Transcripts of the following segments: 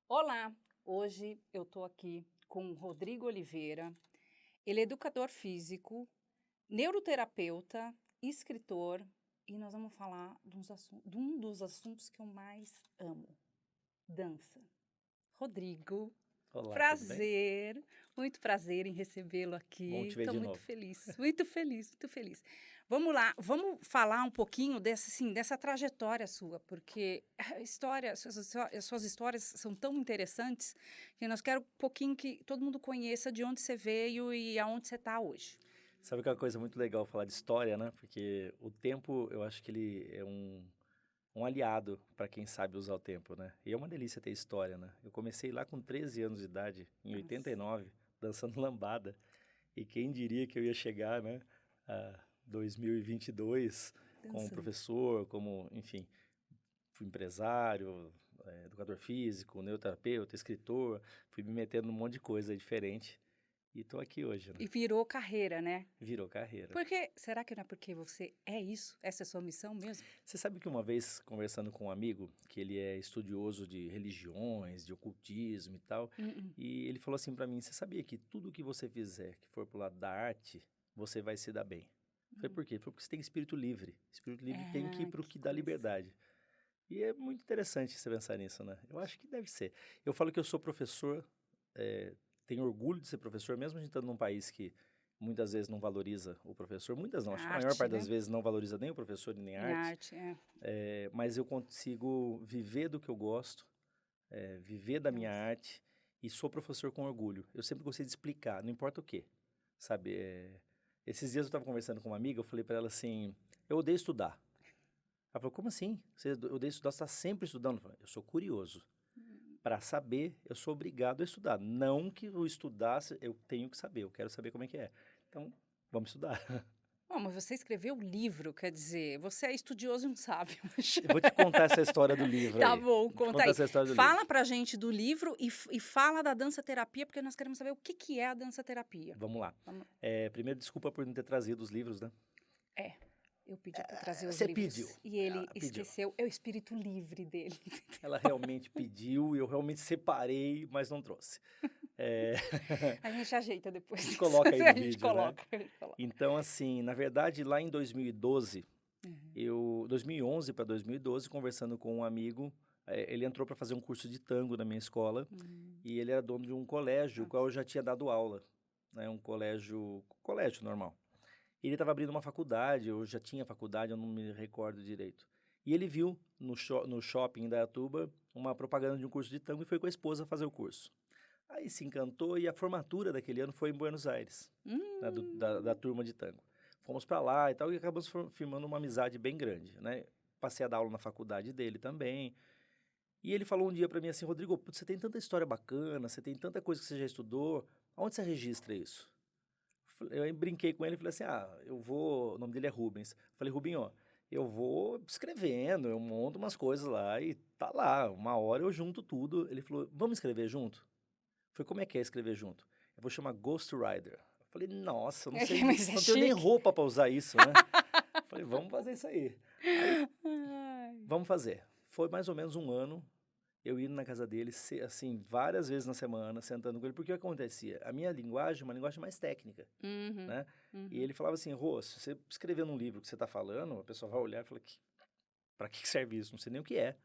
Olá, hoje eu estou aqui com o Rodrigo Oliveira. Ele é educador físico, neuroterapeuta, escritor e nós vamos falar de um dos assuntos que eu mais amo, dança. Rodrigo, Olá, tudo bem? muito prazer em recebê-lo aqui. Bom te ver Estou de muito novo. feliz, muito feliz, muito feliz. Vamos lá, vamos falar um pouquinho dessa trajetória sua, porque a história, as suas histórias são tão interessantes que nós queremos um pouquinho que todo mundo conheça de onde você veio e aonde você está hoje. Sabe que é uma coisa muito legal falar de história, né? Porque o tempo, eu acho que ele é um aliado para quem sabe usar o tempo, né? E é uma delícia ter história, né? Eu comecei lá com 13 anos de idade, em 89, dançando lambada. E quem diria que eu ia chegar, né, a 2022, como Dançando. professor, como, enfim, fui empresário, educador físico, neuroterapeuta, escritor, fui me metendo num monte de coisa diferente. E estou aqui hoje, né? E virou carreira, né? Virou carreira. Será que não é porque você é isso? Essa é a sua missão mesmo? Você sabe que uma vez, conversando com um amigo, que ele é estudioso de religiões, de ocultismo e tal, e ele falou assim pra mim, você sabia que tudo que você fizer que for pro lado da arte, você vai se dar bem? Eu falei, por quê? Ele falou, porque você tem espírito livre. Espírito livre tem que ir pro que dá coisa. liberdade. E é muito interessante você pensar nisso, né? Eu acho que deve ser. Eu falo que eu sou professor, tenho orgulho de ser professor, mesmo a gente estando num país que muitas vezes não valoriza o professor. Muitas não, acho que a maior parte das vezes não valoriza nem o professor e nem a arte. Mas eu consigo viver do que eu gosto, viver da minha arte e sou professor com orgulho. Eu sempre gostei de explicar, não importa o quê, sabe? Esses dias eu estava conversando com uma amiga, eu falei para ela assim, eu odeio estudar. Ela falou, como assim? Você odeia estudar, você está sempre estudando? Eu falei, eu sou curioso. Para saber, eu sou obrigado a estudar. Não que eu estudasse, eu tenho que saber, eu quero saber como é que é. Então, vamos estudar. Bom, mas você escreveu um livro, quer dizer, você é estudioso e não sabe. Eu vou te contar essa história do livro Tá aí. bom, conta aí. Essa história do Fala livro. pra gente do livro e fala da dança-terapia, porque nós queremos saber o que é a dança-terapia. Vamos lá. Primeiro, desculpa por não ter trazido os livros, né? Eu pedi para trazer os Você livros. pediu. E ele Pediu. esqueceu. É o espírito livre dele. Ela realmente pediu, eu realmente separei, mas não trouxe. A gente ajeita depois. A gente coloca aí no A gente vídeo, coloca. né? Então, assim, na verdade, lá em 2012, 2011 para 2012, conversando com um amigo, ele entrou para fazer um curso de tango na minha escola e ele era dono de um colégio, qual eu já tinha dado aula, né? Um colégio normal. Ele estava abrindo uma faculdade, eu já tinha faculdade, eu não me recordo direito. E ele viu no shopping da Indaiatuba uma propaganda de um curso de tango e foi com a esposa fazer o curso. Aí se encantou e a formatura daquele ano foi em Buenos Aires, né, da turma de tango. Fomos para lá e tal e acabamos firmando uma amizade bem grande, né? Passei a dar aula na faculdade dele também. E ele falou um dia para mim assim, Rodrigo, putz, você tem tanta história bacana, você tem tanta coisa que você já estudou, onde você registra isso? Eu brinquei com ele e falei assim, o nome dele é Rubens. Falei, Rubinho, eu vou escrevendo, eu monto umas coisas lá e tá lá, uma hora eu junto tudo. Ele falou, vamos escrever junto? Eu falei, como é que é escrever junto? Eu vou chamar Ghost Rider. Eu falei, nossa, eu não sei, não tenho nem roupa para usar isso, né? Eu falei, vamos fazer isso aí. Vamos fazer. Foi mais ou menos um ano, eu indo na casa dele, assim, várias vezes na semana, sentando com ele, porque o que acontecia? A minha linguagem é uma linguagem mais técnica, né? E ele falava assim, Rô, se você escrever num livro que você está falando, a pessoa vai olhar e fala, para que serve isso? Não sei nem o que é.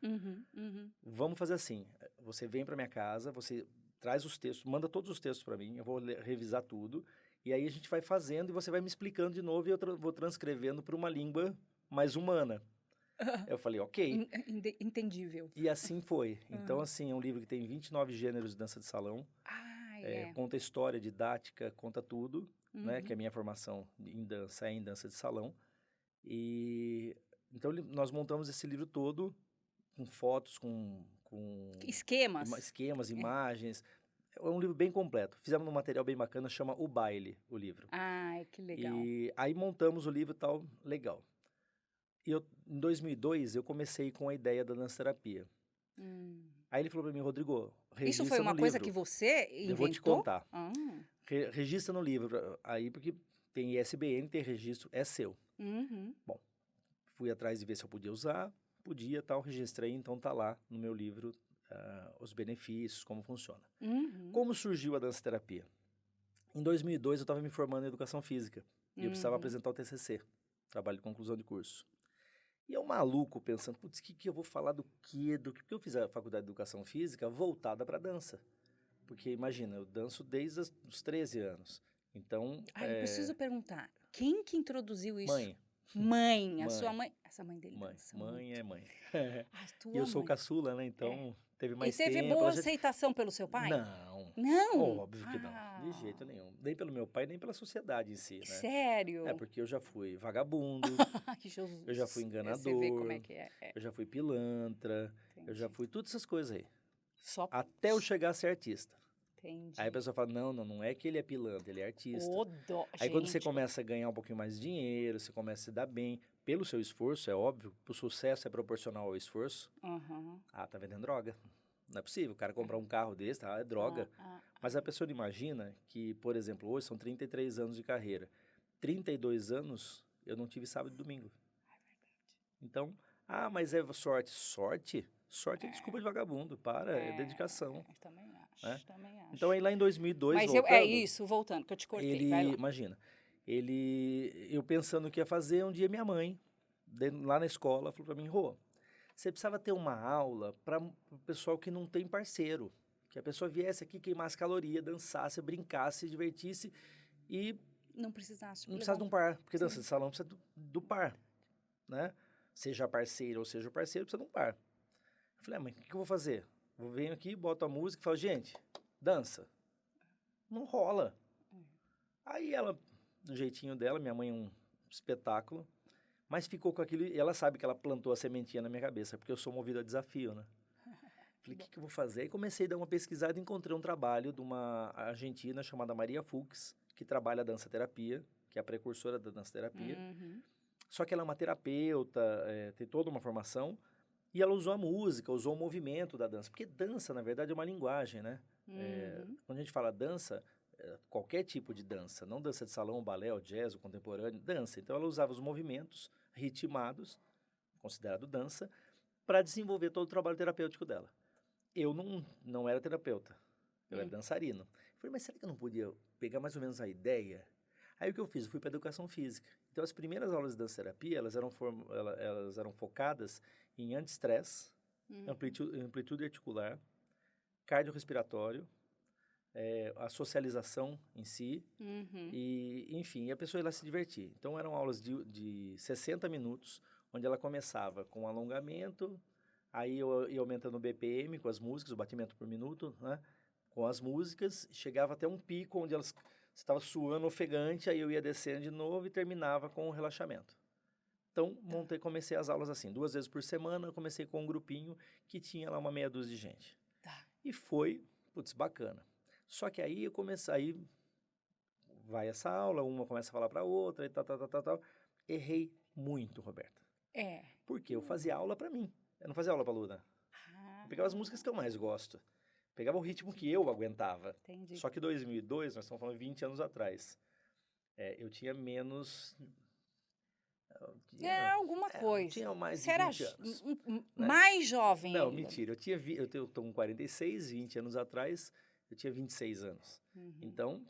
Vamos fazer assim, você vem para minha casa, você traz os textos, manda todos os textos para mim, eu vou revisar tudo, e aí a gente vai fazendo e você vai me explicando de novo e eu vou transcrevendo para uma língua mais humana. Eu falei, ok. Entendível. E assim foi. Então, assim, é um livro que tem 29 gêneros de dança de salão. Conta história, didática, conta tudo, né? Que a minha formação em dança é em dança de salão. E então nós montamos esse livro todo com fotos, com esquemas, imagens. É um livro bem completo. Fizemos um material bem bacana, chama O Baile, o livro. Ai, que legal. E aí montamos o livro e tal, legal. E em 2002, eu comecei com a ideia da dança-terapia. Aí ele falou para mim, Rodrigo, Isso registra foi uma no coisa livro. que você inventou? Eu vou te contar. Ah. Registra no livro, aí porque tem ISBN, tem registro, é seu. Bom, fui atrás de ver se eu podia usar, podia, tal, registrei, então tá lá no meu livro os benefícios, como funciona. Como surgiu a dança-terapia? Em 2002 eu estava me formando em educação física e eu precisava apresentar o TCC, trabalho de conclusão de curso. E eu maluco pensando, putz, o que eu vou falar do quê? Porque eu fiz a faculdade de educação física voltada para dança. Porque imagina, eu danço desde os 13 anos. Então, eu preciso perguntar, quem que introduziu isso? Mãe. Mãe, a sua mãe. Essa mãe dele dança Mãe muito. é mãe. A E eu sou mãe. caçula, né? Então, teve mais tempo. E teve boa aceitação pelo seu pai? Não. Não? Óbvio que não. De jeito nenhum. Nem pelo meu pai, nem pela sociedade em si, né? Sério? É, porque eu já fui vagabundo. Jesus. Eu já fui enganador. Você vê como é que é. Eu já fui pilantra. Entendi. Eu já fui todas essas coisas aí. Só... Até eu chegar a ser artista. Entendi. Aí a pessoa fala, não é que ele é pilantra, ele é artista. Aí Gente. quando você começa a ganhar um pouquinho mais de dinheiro, você começa a se dar bem, pelo seu esforço, é óbvio, o sucesso é proporcional ao esforço. Tá vendendo droga. Não é possível, o cara comprar um carro desse, é droga. Mas a pessoa não imagina que, por exemplo, hoje são 33 anos de carreira. 32 anos, eu não tive sábado e domingo. É verdade. Então, mas é sorte. Sorte? Sorte é desculpa de vagabundo, é dedicação. Também acho, né? também acho. Então aí lá em 2002, Mas voltando, que eu te cortei, vai lá. Imagina, eu pensando o que ia fazer, um dia minha mãe, lá na escola, falou pra mim, Rô, você precisava ter uma aula para o pessoal que não tem parceiro, que a pessoa viesse aqui, queimasse caloria, dançasse, brincasse, se divertisse e... Não precisasse de um par, porque dança de salão precisa do par, né? Seja parceiro ou seja o parceiro, precisa de um par. Eu falei, mãe, o que eu vou fazer? Vou vir aqui, boto a música e falo, gente, dança. Não rola. Aí ela, do jeitinho dela, minha mãe é um espetáculo, mas ficou com aquilo, e ela sabe que ela plantou a sementinha na minha cabeça, porque eu sou movido a desafio, né? Falei, o que eu vou fazer? Aí comecei a dar uma pesquisada e encontrei um trabalho de uma argentina chamada Maria Fuchs, que trabalha a dança-terapia, que é a precursora da dança-terapia. Só que ela é uma terapeuta, tem toda uma formação, e ela usou a música, usou o movimento da dança. Porque dança, na verdade, é uma linguagem, né? Quando a gente fala dança, qualquer tipo de dança, não dança de salão, balé, o jazz, o contemporâneo, dança. Então ela usava os movimentos ritmados, considerado dança, para desenvolver todo o trabalho terapêutico dela. Eu não era terapeuta, eu era dançarino. Falei, mas será que eu não podia pegar mais ou menos a ideia? Aí o que eu fiz? Eu fui para educação física. Então as primeiras aulas de dança-terapia, elas eram focadas em anti-estresse, amplitude articular, cardiorrespiratório, a socialização em si, e, enfim, a pessoa ia lá se divertir. Então, eram aulas de 60 minutos, onde ela começava com alongamento, aí eu ia aumentando o BPM com as músicas, o batimento por minuto, né? Com as músicas, chegava até um pico onde elas estavam suando ofegante, aí eu ia descendo de novo e terminava com o relaxamento. Então, comecei as aulas assim, 2 vezes por semana, eu comecei com um grupinho que tinha lá uma meia dúzia de gente. E foi, bacana. Só que aí aí vai essa aula, uma começa a falar para outra e tal. Errei muito, Roberta. Porque eu fazia aula para mim, eu não fazia aula para aluna. Eu pegava as músicas que eu mais gosto, pegava o ritmo que eu aguentava. Entendi. Só que em 2002, nós estamos falando 20 anos atrás, eu tinha menos... alguma coisa. Eu tinha mais Você de 20 anos. Mais jovem Não, ainda. mentira. Eu tô com 46, 20 anos atrás, eu tinha 26 anos. Então,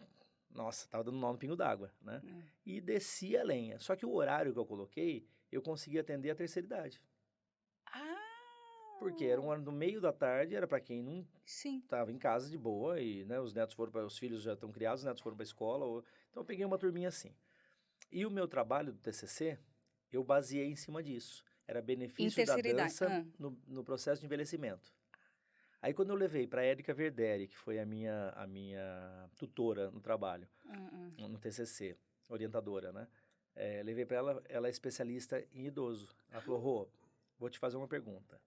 nossa, tava dando nó no pingo d'água, né? E descia a lenha. Só que o horário que eu coloquei, eu consegui atender a terceira idade. Porque era um ano no meio da tarde, era para quem não estava em casa de boa e, né, os filhos já estão criados, os netos foram para a escola. Então, eu peguei uma turminha assim. E o meu trabalho do TCC, eu baseei em cima disso. Era benefício da dança no processo de envelhecimento. Aí, quando eu levei para a Érica Verderi, que foi a minha tutora no trabalho, no TCC, orientadora, né? Levei para ela, ela é especialista em idoso. Ela falou, Rô, vou te fazer uma pergunta.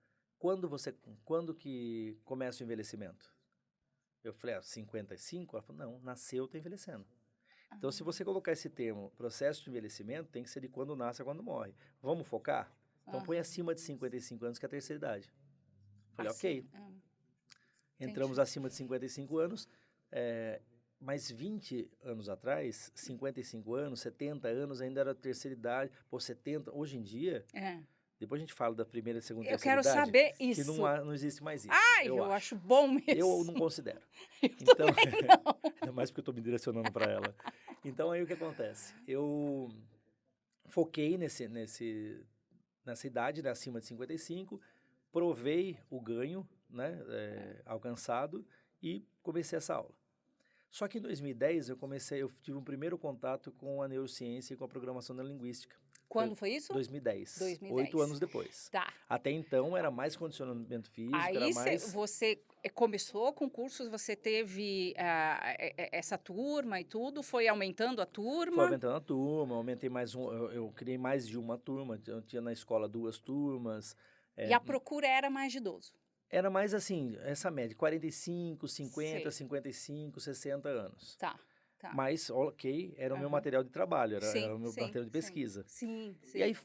Quando que começa o envelhecimento? Eu falei, 55? Ela falou, não, nasceu, tá envelhecendo. Então, se você colocar esse termo, processo de envelhecimento, tem que ser de quando nasce a quando morre. Vamos focar? Então, põe acima de 55 anos, que é a terceira idade. Falei, ok. Entramos acima de 55 anos, mas 20 anos atrás, 55 anos, 70 anos, ainda era a terceira idade. Pô, 70, hoje em dia, depois a gente fala da primeira, segunda e terceira idade. Eu quero saber isso. Que não existe mais isso. Eu acho bom mesmo. Eu não considero. Então, não. Ainda mais porque eu estou me direcionando para ela. Então, aí o que acontece? Eu foquei nessa idade, né, acima de 55, provei o ganho, né, alcançado e comecei essa aula. Só que em 2010 eu tive um primeiro contato com a neurociência e com a programação neurolinguística. Quando foi isso? 2010. 8 anos depois. Tá. Até então era mais condicionamento físico, aí era mais... você começou com cursos, você teve essa turma e tudo, foi aumentando a turma? Foi aumentando a turma, aumentei mais eu criei mais de uma turma, eu tinha na escola 2 turmas. E a procura era mais de idoso? Era mais assim, essa média, 45, 50, Sei. 55, 60 anos. Tá. Mas, ok, era o meu material de trabalho, era o meu material de pesquisa. Sim. E aí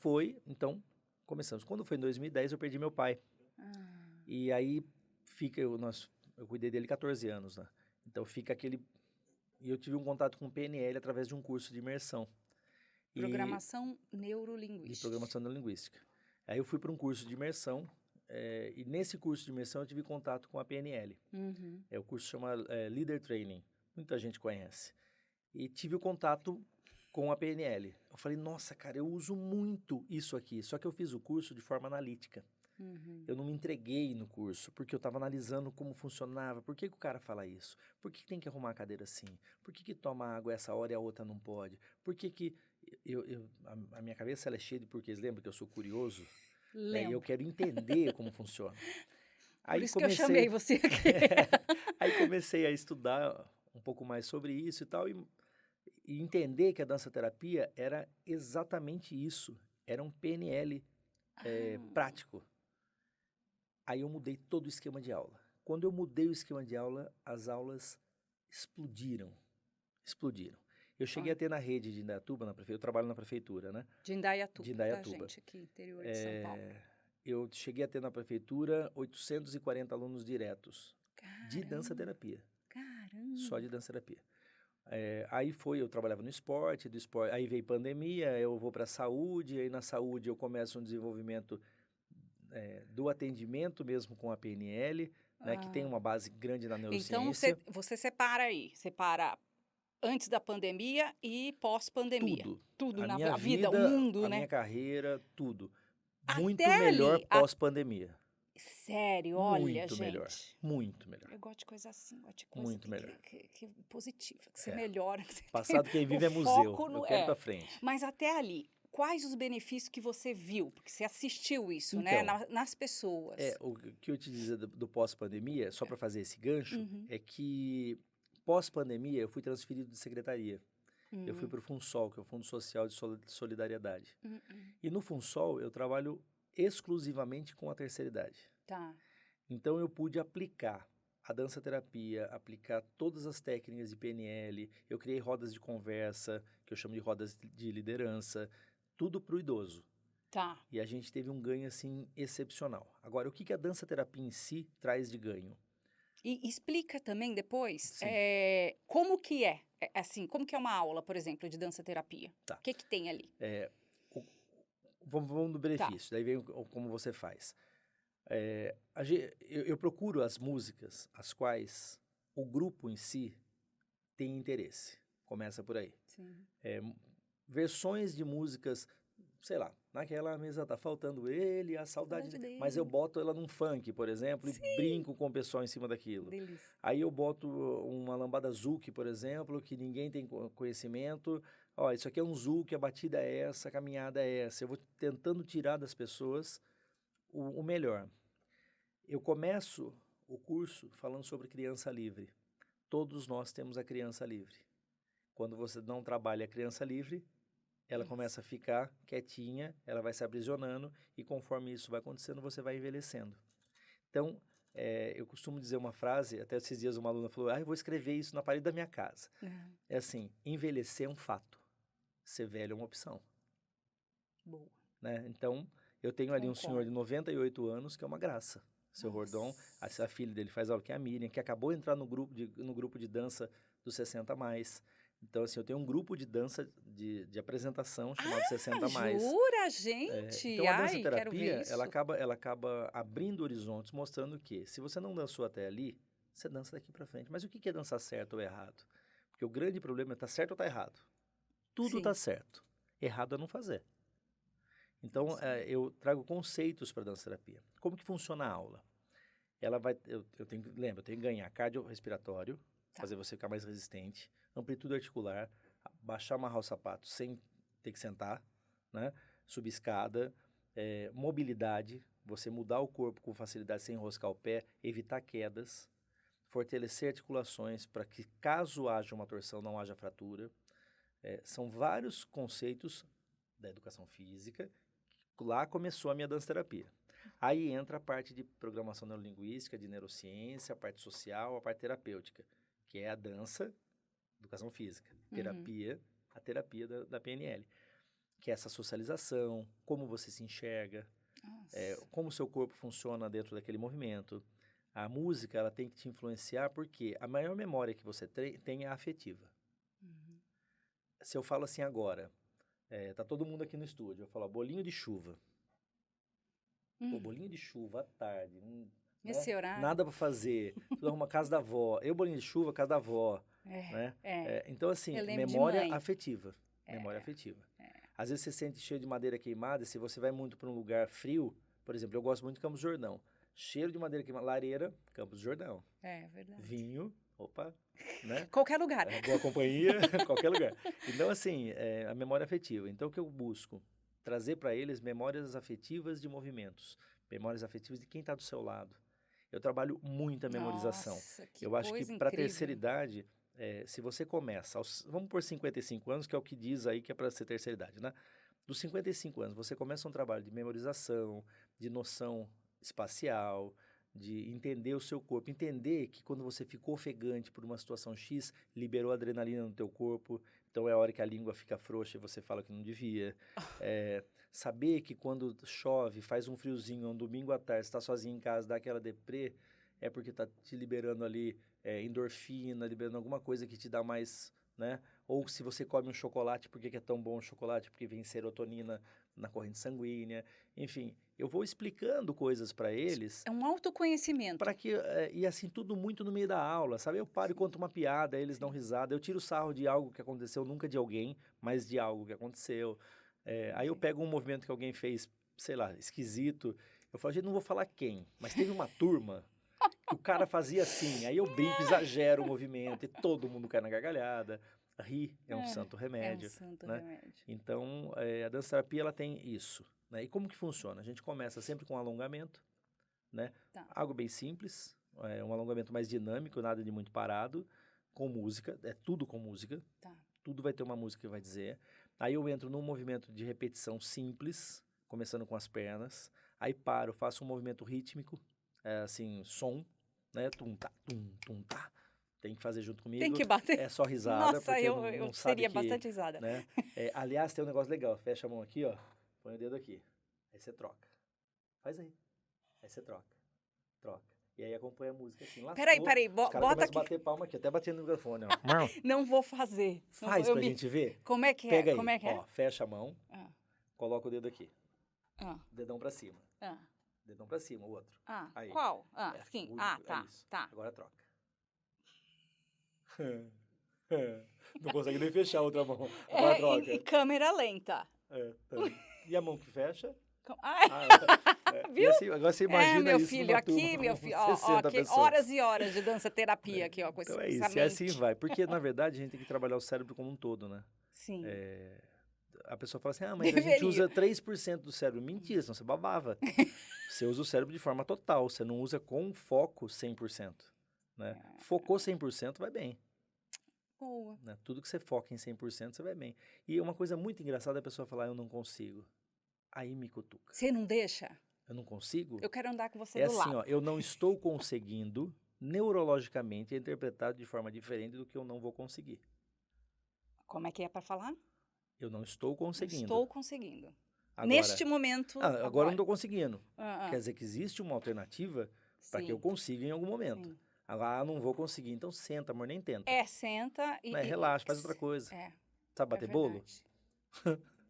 então, começamos. Quando foi em 2010, eu perdi meu pai. E aí eu cuidei dele 14 anos, né? Então fica aquele... E eu tive um contato com o PNL através de um curso de imersão. Programação neurolinguística. De programação neurolinguística. Aí eu fui para um curso de imersão, e nesse curso de imersão eu tive contato com a PNL. O curso chama Leader Training, muita gente conhece. E tive o contato com a PNL. Eu falei, nossa, cara, eu uso muito isso aqui, só que eu fiz o curso de forma analítica. Eu não me entreguei no curso, porque eu estava analisando como funcionava, por que o cara fala isso? Por que tem que arrumar a cadeira assim? Por que toma água essa hora e a outra não pode? Por que a minha cabeça ela é cheia de porquês, lembra que eu sou curioso? E eu quero entender como funciona. Por isso que eu chamei você aqui. Aí comecei a estudar um pouco mais sobre isso e tal, e entender que a dança-terapia era exatamente isso, era um PNL prático. Aí eu mudei todo o esquema de aula. Quando eu mudei o esquema de aula, as aulas explodiram. Eu cheguei a ter na rede de Indaiatuba, eu trabalho na prefeitura, né? De Indaiatuba. De Indaiatuba. Gente, aqui, interior de São Paulo. Eu cheguei a ter na prefeitura 840 alunos diretos. Caramba. De dança-terapia. Caramba. Só de dança-terapia. Aí eu trabalhava no esporte, aí veio pandemia, eu vou para a saúde, aí na saúde eu começo um desenvolvimento do atendimento mesmo com a PNL, né, que tem uma base grande na neurociência. Então, você separa antes da pandemia e pós-pandemia. Tudo a na minha vida, o mundo, a né? minha carreira, tudo. Até muito melhor ali, pós-pandemia. Sério, olha, muito gente. Melhor, muito melhor. Eu gosto de coisa assim, gosto de coisa muito melhor. Que positiva, que você melhora. Que você Passado quem vive é museu, eu quero pra frente. Mas até ali, quais os benefícios que você viu? Porque você assistiu isso, né? Nas pessoas. O que eu te dizer do pós-pandemia, só para fazer esse gancho, é que pós-pandemia eu fui transferido de secretaria. Eu fui para o FUNSOL, que é o Fundo Social de Solidariedade. E no FUNSOL eu trabalho exclusivamente com a terceira idade. Tá. Então eu pude aplicar a dança-terapia, aplicar todas as técnicas de PNL, eu criei rodas de conversa, que eu chamo de rodas de liderança, tudo para o idoso. Tá. E a gente teve um ganho, assim, excepcional. Agora, o que a dança-terapia em si traz de ganho? E explica também depois como que é, assim, como que é uma aula, por exemplo, de dança-terapia. Tá. O que tem ali? Vamos no benefício, daí vem como você faz. Eu procuro as músicas as quais o grupo em si tem interesse. Começa por aí. Sim. Versões de músicas, sei lá, naquela mesa tá faltando ele, a saudade dele. Mas eu boto ela num funk, por exemplo, e brinco com o pessoal em cima daquilo. Delícia. Aí eu boto uma lambada zouk, por exemplo, que ninguém tem conhecimento. Ó, isso aqui é um zouk, a batida é essa, a caminhada é essa. Eu vou tentando tirar das pessoas o melhor. Eu começo o curso falando sobre criança livre. Todos nós temos a criança livre. Quando você não trabalha a criança livre, ela começa a ficar quietinha, ela vai se aprisionando e conforme isso vai acontecendo, você vai envelhecendo. Então, eu costumo dizer uma frase, até esses dias uma aluna falou, eu vou escrever isso na parede da minha casa. É assim, envelhecer é um fato, ser velho é uma opção. Boa. Né? Então, eu tenho ali um senhor de Concordo. 98 anos que é uma graça. Seu Rordon, a filha dele faz aula, que é a Miriam, que acabou de entrar no grupo de dança dos 60 a mais. Então, assim, eu tenho um grupo de dança de apresentação chamado 60 a mais. Jura, gente? Então, a Ai, dança quero ver terapia, isso. ela acaba abrindo horizontes, mostrando que se você não dançou até ali, você dança daqui para frente. Mas o que é dançar certo ou errado? Porque o grande problema é tá certo ou tá errado. Tudo tá certo. Errado é não fazer. Então, eu trago conceitos para a dança terapia. Como que funciona a aula? Ela vai, eu tenho que ganhar cardiorrespiratório, fazer você ficar mais resistente, amplitude articular, baixar, amarrar o sapato sem ter que sentar, né? Subir escada, mobilidade, você mudar o corpo com facilidade sem enroscar o pé, evitar quedas, fortalecer articulações para que, caso haja uma torção, não haja fratura. São vários conceitos da educação física. Lá começou a minha dança terapia. Aí entra a parte de programação neurolinguística, de neurociência, a parte social, a parte terapêutica, que é a dança, educação física, terapia, a terapia da PNL, que é essa socialização, como você se enxerga, como o seu corpo funciona dentro daquele movimento. A música, ela tem que te influenciar porque a maior memória que você tem é a afetiva. Se eu falo assim agora, tá todo mundo aqui no estúdio, eu falo, bolinho de chuva. Pô, bolinho de chuva à tarde, Esse horário. Nada para fazer, tudo arruma casa da avó. Bolinho de chuva, casa da avó. Né? Então, assim, memória afetiva. Memória afetiva. Às vezes você sente cheiro de madeira queimada, se você vai muito para um lugar frio, por exemplo, eu gosto muito de Campos do Jordão. Cheiro de madeira queimada, lareira, Campos do Jordão. É verdade. Vinho, opa, né? Qualquer lugar. Boa companhia, qualquer lugar. Então, assim, a memória afetiva. Então, o que eu busco? Trazer para eles memórias afetivas de movimentos, memórias afetivas de quem está do seu lado. Eu trabalho muito a memorização. Nossa, que eu acho que coisa para a incrível. terceira idade, se você começa, vamos por 55 anos, que é o que diz aí que é para ser terceira idade, né? Dos 55 anos, você começa um trabalho de memorização, de noção espacial, de entender o seu corpo, entender que quando você ficou ofegante por uma situação X, liberou adrenalina no teu corpo, então é a hora que a língua fica frouxa e você fala que não devia. Saber que quando chove, faz um friozinho, um domingo à tarde, está sozinho em casa, dá aquela deprê, é porque está te liberando ali endorfina, liberando alguma coisa que te dá mais, né? Ou se você come um chocolate, por que é tão bom o chocolate? Porque vem serotonina na corrente sanguínea. Enfim, eu vou explicando coisas para eles. É um autoconhecimento. Para que, e assim, tudo muito no meio da aula, sabe? Eu paro e conto uma piada, eles dão risada, eu tiro sarro de algo que aconteceu, nunca de alguém, mas de algo que aconteceu. Aí eu pego um movimento que alguém fez, sei lá, esquisito, eu falo, gente, não vou falar quem, mas teve uma turma que o cara fazia assim, aí eu brinco, exagero o movimento e todo mundo cai na gargalhada. Rir é um santo remédio. É um santo né? remédio. Então, a dança terapia, ela tem isso. Né? E como que funciona? A gente começa sempre com um alongamento, né? Algo bem simples, um alongamento mais dinâmico, nada de muito parado, com música, tudo com música. Tudo vai ter uma música que vai dizer. Aí eu entro num movimento de repetição simples, começando com as pernas. Aí paro, faço um movimento rítmico, assim, som, né? Tum-tá, tum-tum-tá. Tem que fazer junto comigo. Tem que bater. É só risada. Nossa, porque eu seria bastante risada. Né? Aliás, tem um negócio legal. Fecha a mão aqui, ó. Põe o dedo aqui. Aí você troca. Faz aí. Aí você troca. E aí acompanha a música assim. Lascou, peraí. Bota aqui. Bater palma aqui. Até batendo no microfone, ó. Não vou fazer. Faz pra gente ver. Como é que Pega é? aí. Como é que é? Ó, fecha a mão. Coloca o dedo aqui. Dedão pra cima. Dedão pra cima, o outro. Aí. Qual? Sim. Tá. Agora troca. Não consegue nem fechar a outra mão. Agora troca. Em câmera lenta. E a mão que fecha? Viu? E assim, agora você imagina meu isso filho, aqui, meu filho, aqui, horas e horas de dança terapia aqui, ó, com então essa isso, e assim vai. Porque, na verdade, a gente tem que trabalhar o cérebro como um todo, né? Sim. A pessoa fala assim, mas a gente usa 3% do cérebro. Mentira, senão você babava. Você usa o cérebro de forma total, você não usa com foco 100%. Né? Focou 100%, vai bem. Boa. Né? Tudo que você foca em 100%, você vai bem. E uma coisa muito engraçada é a pessoa falar, eu não consigo. Aí me cutuca. Você não deixa? Eu não consigo? Eu quero andar com você É do assim, lado. ó, eu não estou conseguindo, neurologicamente, é interpretado de forma diferente do que eu não vou conseguir. Como é que é para falar? Eu não estou Não conseguindo. estou conseguindo. Agora, Neste momento, agora eu não agora. estou conseguindo. Ah, Quer dizer que existe uma alternativa para que eu sim, consiga em algum momento. sim. Agora, não vou conseguir, então senta, amor, nem tenta. Senta Né? Relaxa, faz outra coisa. Sabe bater bolo?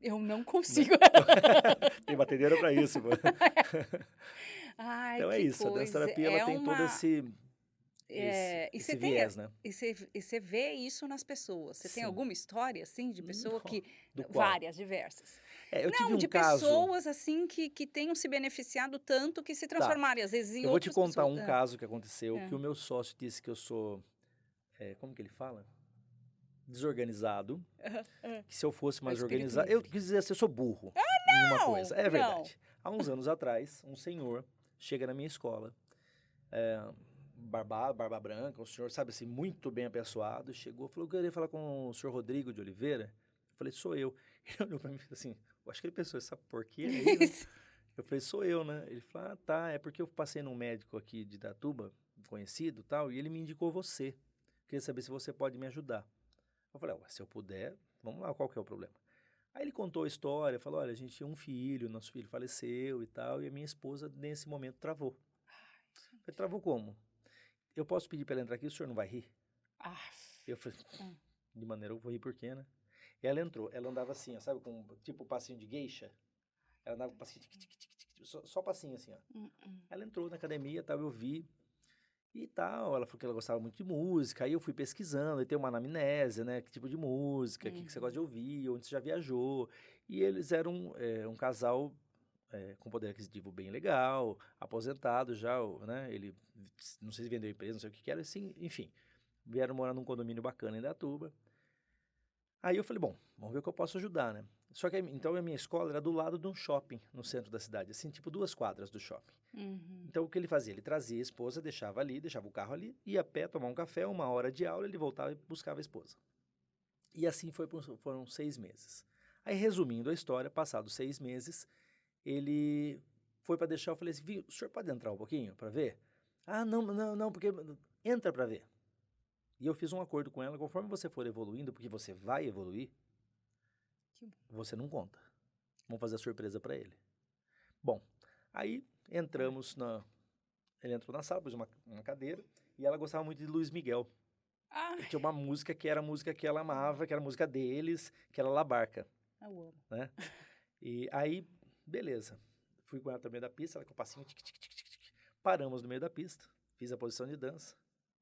Eu não Né? consigo. Tem batedeira para isso, pô. Ai, Então é que isso, a dança coisa. terapia ela tem todo esse E você viés, né? você vê isso nas pessoas. Você tem Sim. alguma história, assim, de pessoa que... Do qual? Várias, diversas. Eu tive Não, um de caso. pessoas, assim, que tenham se beneficiado tanto que se transformaram, às vezes, em Eu vou te outras contar pessoas. um caso que aconteceu, É. que o meu sócio disse que eu sou, como que ele fala? Desorganizado. Que se eu fosse mais organizado... Eu quis dizer assim, eu sou burro em uma coisa. É verdade. Há uns anos atrás, um senhor chega na minha escola, barba branca, um senhor, sabe assim, muito bem apessoado, chegou, falou, eu queria falar com o senhor Rodrigo de Oliveira. Eu falei, sou eu. Ele olhou pra mim e falou assim, eu acho que ele pensou, essa porqueira aí, né? Eu falei, sou eu, né? Ele falou, ah, tá, é porque eu passei num médico aqui de Itatuba, conhecido e tal, e ele me indicou você. Queria saber se você pode me ajudar. Eu falei, se eu puder, vamos lá, qual que é o problema? Aí ele contou a história, falou, olha, a gente tinha um filho, nosso filho faleceu e tal, e a minha esposa, nesse momento, travou. Eu falei, travou como? Eu posso pedir para ela entrar aqui, o senhor não vai rir? Eu falei, de maneira eu vou rir por quê, né? E ela entrou, ela andava assim, ó, sabe, com tipo passinho de geisha? Ela andava com passinho, só passinho assim, ó. Ela entrou na academia, tal, eu vi e tal, ela falou que ela gostava muito de música, aí eu fui pesquisando, aí tem uma anamnese, né, que tipo de música, o que você gosta de ouvir, onde você já viajou, e eles eram um casal com poder aquisitivo bem legal, aposentado já, né, ele, não sei se vendeu empresa, não sei o que era, assim, enfim, vieram morar num condomínio bacana em Datuba. Aí eu falei, bom, vamos ver o que eu posso ajudar, né? Só que, então, a minha escola era do lado de um shopping no centro da cidade, assim, tipo 2 quadras do shopping. Então, o que ele fazia? Ele trazia a esposa, deixava ali, deixava o carro ali, ia a pé, tomar um café, 1 hora de aula, ele voltava e buscava a esposa. E assim foram 6 meses. Aí, resumindo a história, passados 6 meses, ele foi para deixar, eu falei assim, o senhor pode entrar um pouquinho para ver? Ah, não, porque entra para ver. E eu fiz um acordo com ela, conforme você for evoluindo, porque você vai evoluir, você não conta. Vamos fazer a surpresa para ele. Bom, aí entramos ele entrou na sala, pôs uma cadeira, e ela gostava muito de Luiz Miguel. E tinha uma música que era a música que ela amava, que era a música deles, que era La Barca. Eu amo. Né? E aí, beleza. Fui com ela no meio da pista, ela com o passinho, paramos no meio da pista, fiz a posição de dança,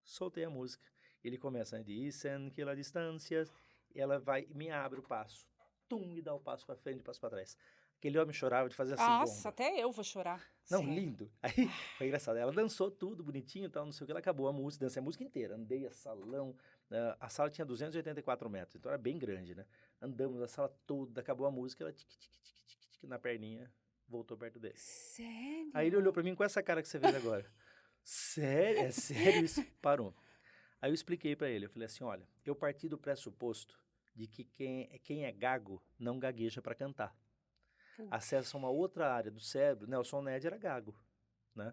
soltei a música. Ele começa, dizem que a distância, e ela vai, me abre o passo, e dá o passo para frente e passo para trás. Aquele homem chorava de fazer assim. Nossa, até eu vou chorar. Não, sério. Lindo. Aí foi engraçado. Ela dançou tudo bonitinho e tal, não sei o que. Ela acabou a música, dancei a música inteira. Andei a salão. A sala tinha 284 metros, então era bem grande, né? Andamos a sala toda, acabou a música, ela tic na perninha, voltou perto dele. Sério? Aí ele olhou pra mim com essa cara que você fez agora. Sério? É sério isso? Parou. Aí eu expliquei pra ele, eu falei assim, olha, eu parti do pressuposto de que quem é gago não gagueja pra cantar. Acessa uma outra área do cérebro. Nelson Ned era gago, né?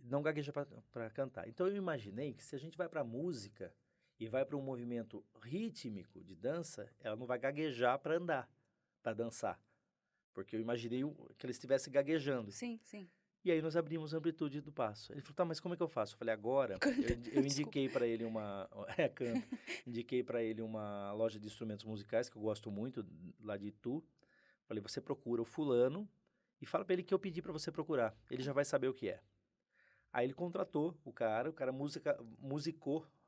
Não gagueja para cantar. Então eu imaginei que se a gente vai para música e vai para um movimento rítmico de dança, ela não vai gaguejar para andar, para dançar, porque eu imaginei que ela estivesse gaguejando. Sim, sim. E aí nós abrimos a amplitude do passo. Ele falou, tá, mas como é que eu faço? Eu falei, agora, eu indiquei para ele indiquei para ele uma loja de instrumentos musicais que eu gosto muito, lá de Itu. Falei, você procura o fulano e fala pra ele que eu pedi pra você procurar. Ele já vai saber o que é. Aí ele contratou o cara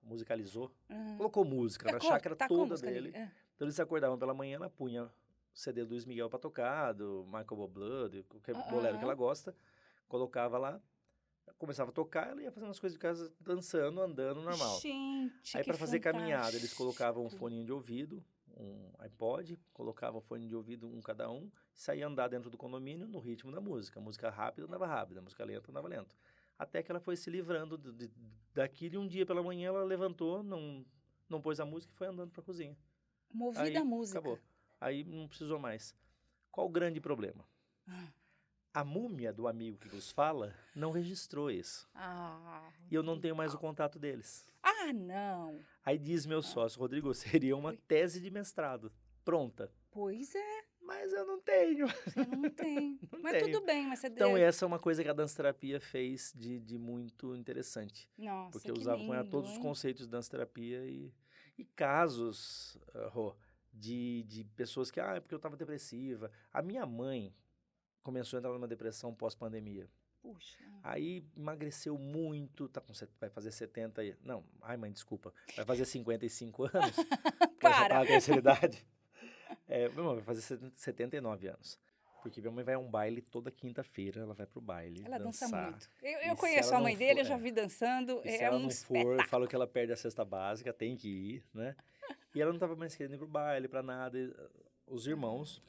musicalizou, colocou música na chácara toda dele. Então eles acordavam pela manhã, ela punha o CD do Luiz Miguel pra tocar, do Michael Bublé, qualquer bolero que ela gosta, colocava lá, começava a tocar, ela ia fazendo as coisas de casa, dançando, andando, normal. Gente, aí para fazer caminhada, eles colocavam um fone de ouvido, um iPod, colocava fone de ouvido cada um, saía andar dentro do condomínio no ritmo da música. Música rápida andava rápida, música lenta andava lento. Até que ela foi se livrando daquilo e um dia pela manhã ela levantou, não pôs a música e foi andando para a cozinha. Movida a música. Acabou. Aí não precisou mais. Qual o grande problema? A múmia do amigo que vos fala não registrou isso. E eu não tenho mais o contato deles. Não. Aí diz meu sócio, Rodrigo, seria uma tese de mestrado pronta. Pois é. Mas eu não tenho. Você não tem. Mas tenho. tudo bem, mas você... Então essa é uma coisa que a dança-terapia fez de muito interessante. Nossa, porque eu usava com ela todos os conceitos de dança-terapia e casos, Rô, de pessoas que, é porque eu estava depressiva. A minha mãe começou a entrar numa depressão pós-pandemia. Puxa. Aí emagreceu muito, vai fazer 70, não, mãe, desculpa, vai fazer 55 anos. Para! A terceira idade. Vai fazer 79 anos. Porque minha mãe vai a um baile toda quinta-feira, ela vai pro baile ela dançar. Dança muito. Eu conheço a mãe dele, eu já vi dançando, se ela não for, eu falo que ela perde a cesta básica, tem que ir, né? E ela não estava mais querendo ir pro baile, pra nada. E os irmãos,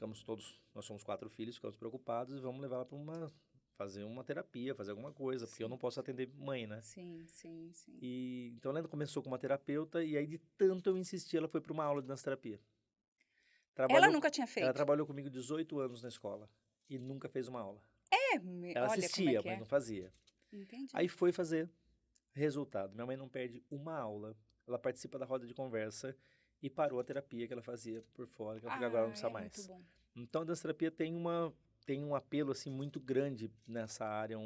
nós somos 4 filhos, ficamos preocupados e vamos levar ela pra fazer uma terapia, fazer alguma coisa, porque eu não posso atender mãe, né? Sim. E então ela começou com uma terapeuta e aí de tanto eu insistir, ela foi para uma aula de dança-terapia. Ela nunca tinha feito? Ela trabalhou comigo 18 anos na escola e nunca fez uma aula. Ela Olha assistia, como mas não fazia. Entendi. Aí foi fazer. Resultado, minha mãe não perde uma aula, ela participa da roda de conversa e parou a terapia que ela fazia por fora, que ela agora não precisa mais. Muito bom. Então a dança-terapia tem um apelo assim muito grande nessa área,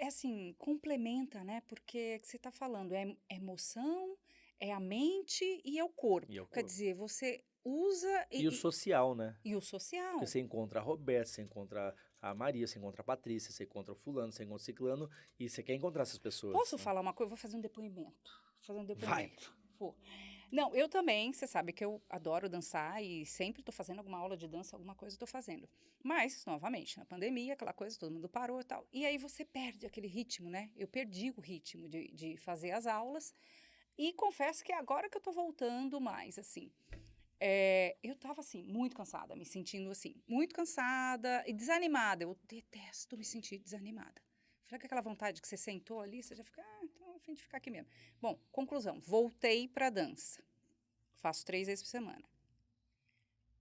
assim, complementa, né? Porque você está falando, é emoção, é a mente e é o corpo. Quer dizer, você usa... E o social, né? E o social. Porque você encontra a Roberta, você encontra a Maria, você encontra a Patrícia, você encontra o fulano, você encontra o ciclano, e você quer encontrar essas pessoas. Posso falar uma coisa? Vou fazer um depoimento. Vai! Não, eu também, você sabe que eu adoro dançar e sempre estou fazendo alguma aula de dança, alguma coisa estou fazendo. Mas, novamente, na pandemia, aquela coisa, todo mundo parou e tal. E aí você perde aquele ritmo, né? Eu perdi o ritmo de fazer as aulas. E confesso que agora que eu estou voltando mais, assim, eu estava, assim, muito cansada, me sentindo, assim, muito cansada e desanimada. Eu detesto me sentir desanimada. Fica aquela vontade que você sentou ali, você já fica, então a fim de ficar aqui mesmo. Bom, conclusão, voltei para dança. Faço 3 vezes por semana.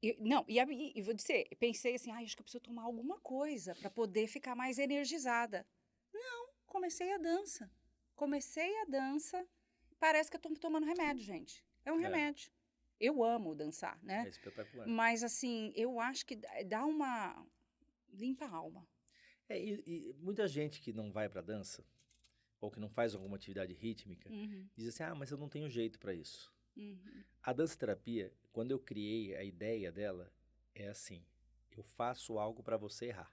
E vou dizer, pensei assim, acho que eu preciso tomar alguma coisa para poder ficar mais energizada. Não, comecei a dança. Parece que eu estou tomando remédio, gente. É um remédio. Eu amo dançar, né? É espetacular. Mas, assim, eu acho que dá uma... limpa a alma. E muita gente que não vai pra dança, ou que não faz alguma atividade rítmica, diz assim, mas eu não tenho jeito para isso. A dança-terapia, quando eu criei a ideia dela, é assim, eu faço algo para você errar.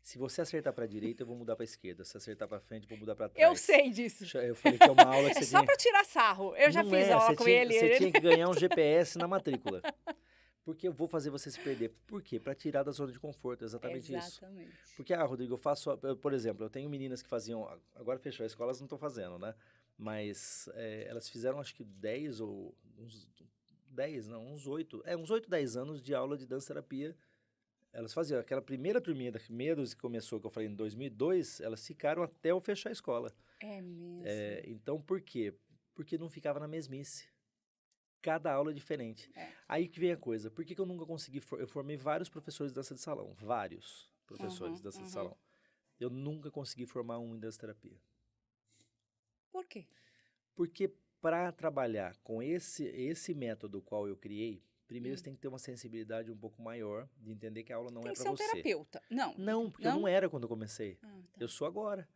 Se você acertar para a direita, eu vou mudar para a esquerda. Se acertar para frente, eu vou mudar para trás. Eu sei disso. Eu falei que é uma aula que você só para tirar sarro. Eu já fiz aula com ele. Você tinha que ganhar um GPS na matrícula. Porque eu vou fazer você se perder. Por quê? Para tirar da zona de conforto, exatamente isso. Porque, Rodrigo, eu faço... por exemplo, eu tenho meninas que faziam... Agora fechou a escola, elas não estão fazendo, né? Mas elas fizeram, acho que 10 ou... uns 8. Uns 8, 10 anos de aula de dança-terapia. Elas faziam aquela primeira turminha, da meia dúzia que começou, que eu falei, em 2002, elas ficaram até eu fechar a escola. É mesmo? Então, por quê? Porque não ficava na mesmice. Cada aula é diferente. Aí que vem a coisa. Por que eu nunca consegui... Eu formei vários professores de dança de salão. Vários professores de dança de salão. Eu nunca consegui formar um em dança-terapia. Por quê? Porque para trabalhar com esse método qual eu criei, primeiro você tem que ter uma sensibilidade um pouco maior de entender que a aula não é para você. Tem que ser um terapeuta. Não, porque eu não era quando eu comecei. Tá. Eu sou agora.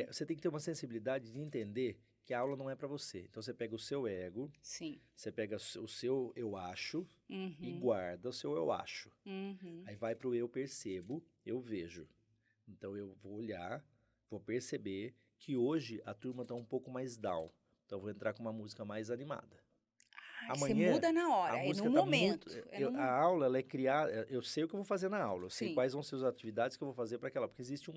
Você tem que ter uma sensibilidade de entender que a aula não é para você. Então, você pega o seu ego, você pega o seu eu acho e guarda o seu eu acho. Aí vai para o eu percebo, eu vejo. Então, eu vou olhar, vou perceber que hoje a turma está um pouco mais down. Então, eu vou entrar com uma música mais animada. Amanhã, você muda na hora, no momento. A aula, ela é criada... Eu sei o que eu vou fazer na aula, eu sei quais vão ser as atividades que eu vou fazer para aquela... Porque existe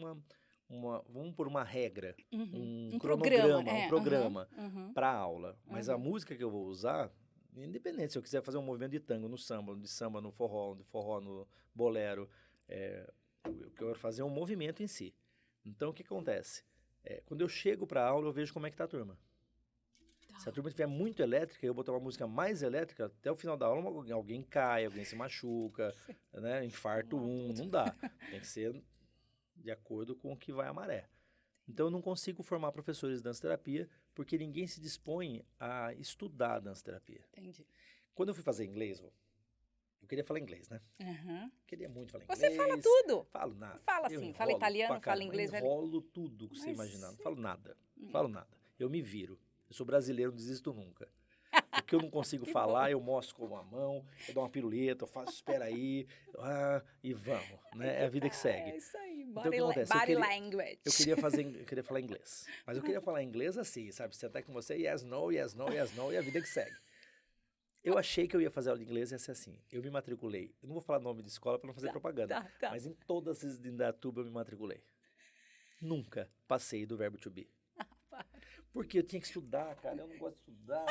vamos por uma regra, um cronograma, um programa para a aula. Mas a música que eu vou usar, independente, se eu quiser fazer um movimento de tango no samba, de samba no forró, de forró no bolero, eu quero fazer um movimento em si. Então, o que acontece? Quando eu chego para a aula, eu vejo como é que está a turma. Se a turma estiver muito elétrica, eu botar uma música mais elétrica, até o final da aula alguém cai, alguém se machuca, né? Infarto não dá. Tem que ser de acordo com o que vai a maré. Então, eu não consigo formar professores de dança-terapia porque ninguém se dispõe a estudar dança-terapia. Entendi. Quando eu fui fazer inglês, eu queria falar inglês, né? Uhum. Queria muito falar Você inglês. fala tudo. Falo nada. Fala Eu sim, fala enrolo italiano, pra fala caramba, inglês. enrolo tudo que você imaginar. Não falo nada. Falo nada. Eu me viro. Eu sou brasileiro, não desisto nunca. O que eu não consigo falar, eu mostro com a mão, eu dou uma piruleta, eu faço, espera aí, e vamos, né? É a vida que segue. É isso aí, Então, o que acontece? body language. Eu queria falar inglês. Mas eu queria falar inglês assim, sabe? Sentar com você, yes, no, yes, no, yes, no, e a vida que segue. Eu achei que eu ia fazer aula de inglês e ia ser assim. Eu me matriculei. Eu não vou falar nome de escola para não fazer propaganda. Tá. Mas em todas as de Indaiatuba eu me matriculei. Nunca passei do verbo to be. Porque eu tinha que estudar, cara. Eu não gosto de estudar.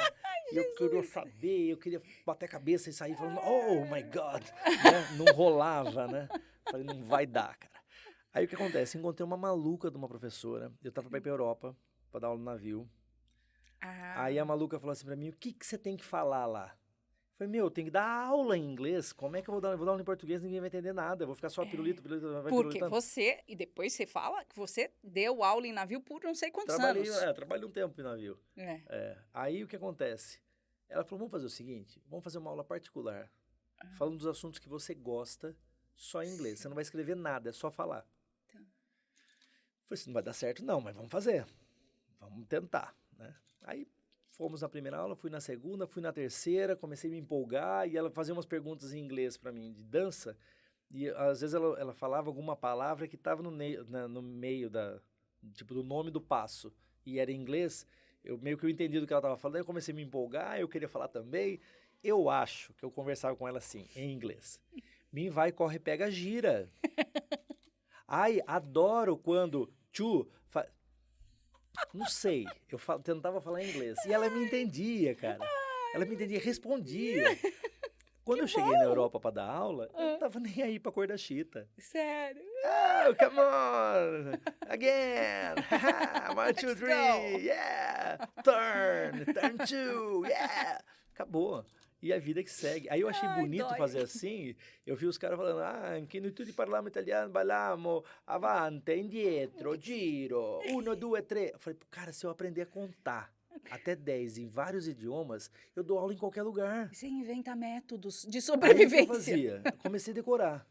Eu queria saber, eu queria bater a cabeça e sair falando, oh my God. Né? Não rolava, né? Falei, não vai dar, cara. Aí o que acontece? Encontrei uma maluca de uma professora. Eu tava pra ir pra Europa, pra dar aula no navio. Aí a maluca falou assim pra mim, o que você tem que falar lá? Eu falei, eu tenho que dar aula em inglês. Como é que eu vou dar aula em português? Ninguém vai entender nada. Eu vou ficar só pirulito, vai Porque pirulitando. e depois você fala que você deu aula em navio por não sei quantos anos. Trabalhei um tempo em navio. Aí o que acontece? Ela falou, vamos fazer o seguinte, vamos fazer uma aula particular, falando dos assuntos que você gosta, só em inglês. Você não vai escrever nada, é só falar. Tá. Eu falei assim, não vai dar certo não, mas vamos fazer. Vamos tentar, né? Aí fomos na primeira aula, fui na segunda, fui na terceira, comecei a me empolgar e ela fazia umas perguntas em inglês para mim, de dança, e às vezes ela falava alguma palavra que estava no meio tipo, do nome do passo, e era em inglês, eu entendi do que ela estava falando, aí eu comecei a me empolgar, eu queria falar também, eu acho que eu conversava com ela assim, em inglês, mim vai, corre, pega, gira. Ai, adoro quando não sei, eu tentava falar em inglês. E ela me entendia, cara. Ela me entendia, respondia. Quando eu cheguei na Europa pra dar aula, eu não tava nem aí pra cor da chita. Sério? Oh, come on! Again! 1, 2, 3! Yeah! Turn 2! Yeah! Acabou. E a vida que segue. Aí eu achei bonito fazer assim. Eu vi os caras falando, anche noi tutti parliamo italiano, balliamo avanti, indietro, giro, 1, 2, 3. Eu falei, cara, se eu aprender a contar até 10 em vários idiomas, eu dou aula em qualquer lugar. Você inventa métodos de sobrevivência. Aí o que eu fazia? Eu comecei a decorar.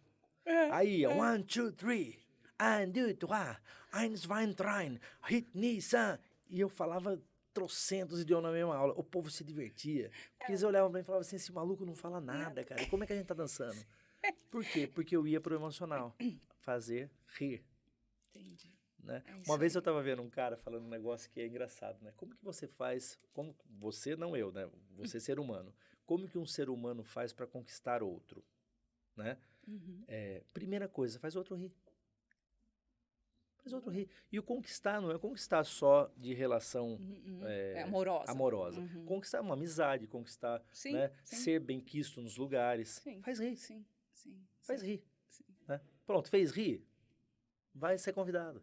Aí, 1, 2, 3, 1, 2, 3, 1, 2, 3, hit, Nissan. E eu falava trocentos idiomas na mesma aula. O povo se divertia. Porque eles olhavam pra mim e falavam assim, esse maluco não fala nada, cara. Como é que a gente tá dançando? Por quê? Porque eu ia pro emocional. Fazer rir. Entendi. Né? Uma vez eu tava vendo um cara falando um negócio que é engraçado, né? Como que você faz... Você, não eu, né? Você, ser humano. Como que um ser humano faz para conquistar outro? Né? Primeira coisa, faz outro rir. Faz outro rir. E o conquistar não é conquistar só de relação amorosa. Conquistar uma amizade, conquistar, né? Ser bem-quisto nos lugares. Faz rir. Faz rir. Né? Pronto, fez rir? Vai ser convidado.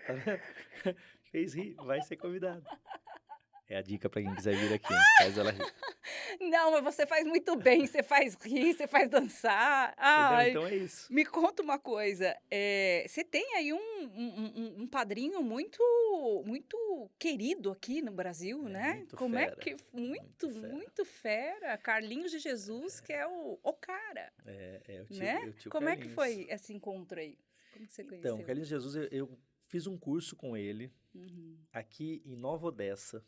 Tá vendo? Fez rir, vai ser convidado. É a dica para quem quiser vir aqui, hein? Faz ela rir. Não, mas você faz muito bem. Você faz rir, você faz dançar. Então é isso. Me conta uma coisa. Você tem aí um padrinho muito querido aqui no Brasil, né? Como fera, é que... Muito fera. Carlinhos de Jesus, que é o cara. O tio, né? o tio Como Carlinhos. É que foi esse encontro aí? Como que você conheceu? Então, Carlinhos de Jesus, eu fiz um curso com ele aqui em Nova Odessa,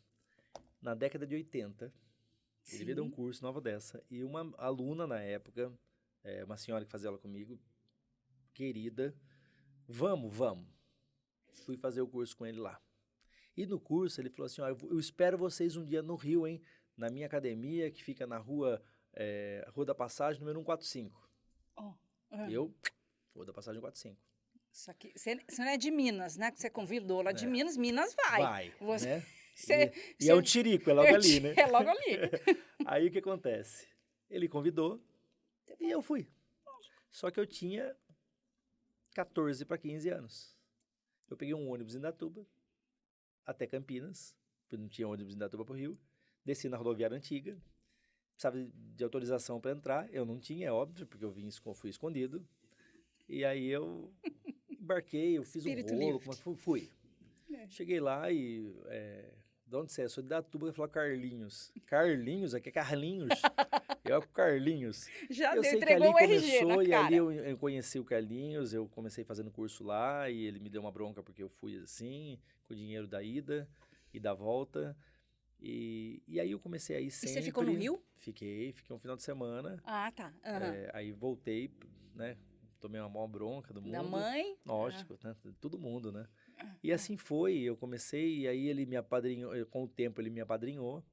na década de 80. Ele veio dar um curso em Nova Odessa. E uma aluna na época, uma senhora que fazia aula comigo, querida, vamos. Fui fazer o curso com ele lá. E no curso ele falou assim, eu espero vocês um dia no Rio, hein? Na minha academia, que fica na Rua da Passagem, número 145. Eu, Rua da Passagem 145. Isso aqui, você não é de Minas, né? Que você convidou lá de Minas vai. Né? É um tirico, é logo ali, né? É logo ali. Aí o que acontece? Ele convidou e eu fui. Só que eu tinha 14 para 15 anos. Eu peguei um ônibus em Indaiatuba até Campinas não tinha ônibus de Indaiatuba para o Rio. Desci na rodoviária antiga, precisava de autorização para entrar, eu não tinha, é óbvio, porque eu fui escondido. E aí eu embarquei, eu fiz um Espírito rolo, livre. fui. Cheguei lá e... de onde você é? Eu sou de Indaiatuba, ele falou Carlinhos. Carlinhos? Aqui é Carlinhos. Eu com Carlinhos. Já Eu sei que entregou ali o RG na começou e ali cara. eu conheci o Carlinhos, eu comecei fazendo curso lá e ele me deu uma bronca porque eu fui assim, com o dinheiro da ida e da volta. E aí eu comecei a ir E sempre. você ficou no Rio? Fiquei um final de semana. Ah, tá. Aí voltei, né? Tomei uma maior bronca do mundo. Da mãe? Lógico, né? Todo mundo, né? E assim foi, eu comecei, e aí ele me apadrinhou, com o tempo ele me apadrinhou.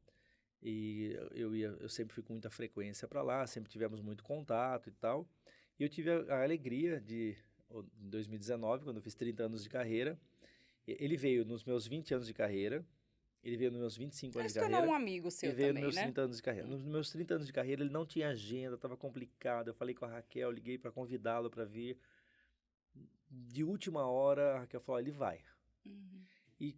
E eu sempre fui com muita frequência para lá, sempre tivemos muito contato e tal. E eu tive a alegria em 2019, quando eu fiz 30 anos de carreira, ele veio nos meus 20 anos de carreira, ele veio nos meus 25 anos de carreira. Se tornou um amigo seu ele veio também, nos meus né? 30 anos de carreira. Nos meus 30 anos de carreira, ele não tinha agenda, estava complicado. Eu falei com a Raquel, liguei para convidá-lo para vir. De última hora, a Raquel falou, ele vai. E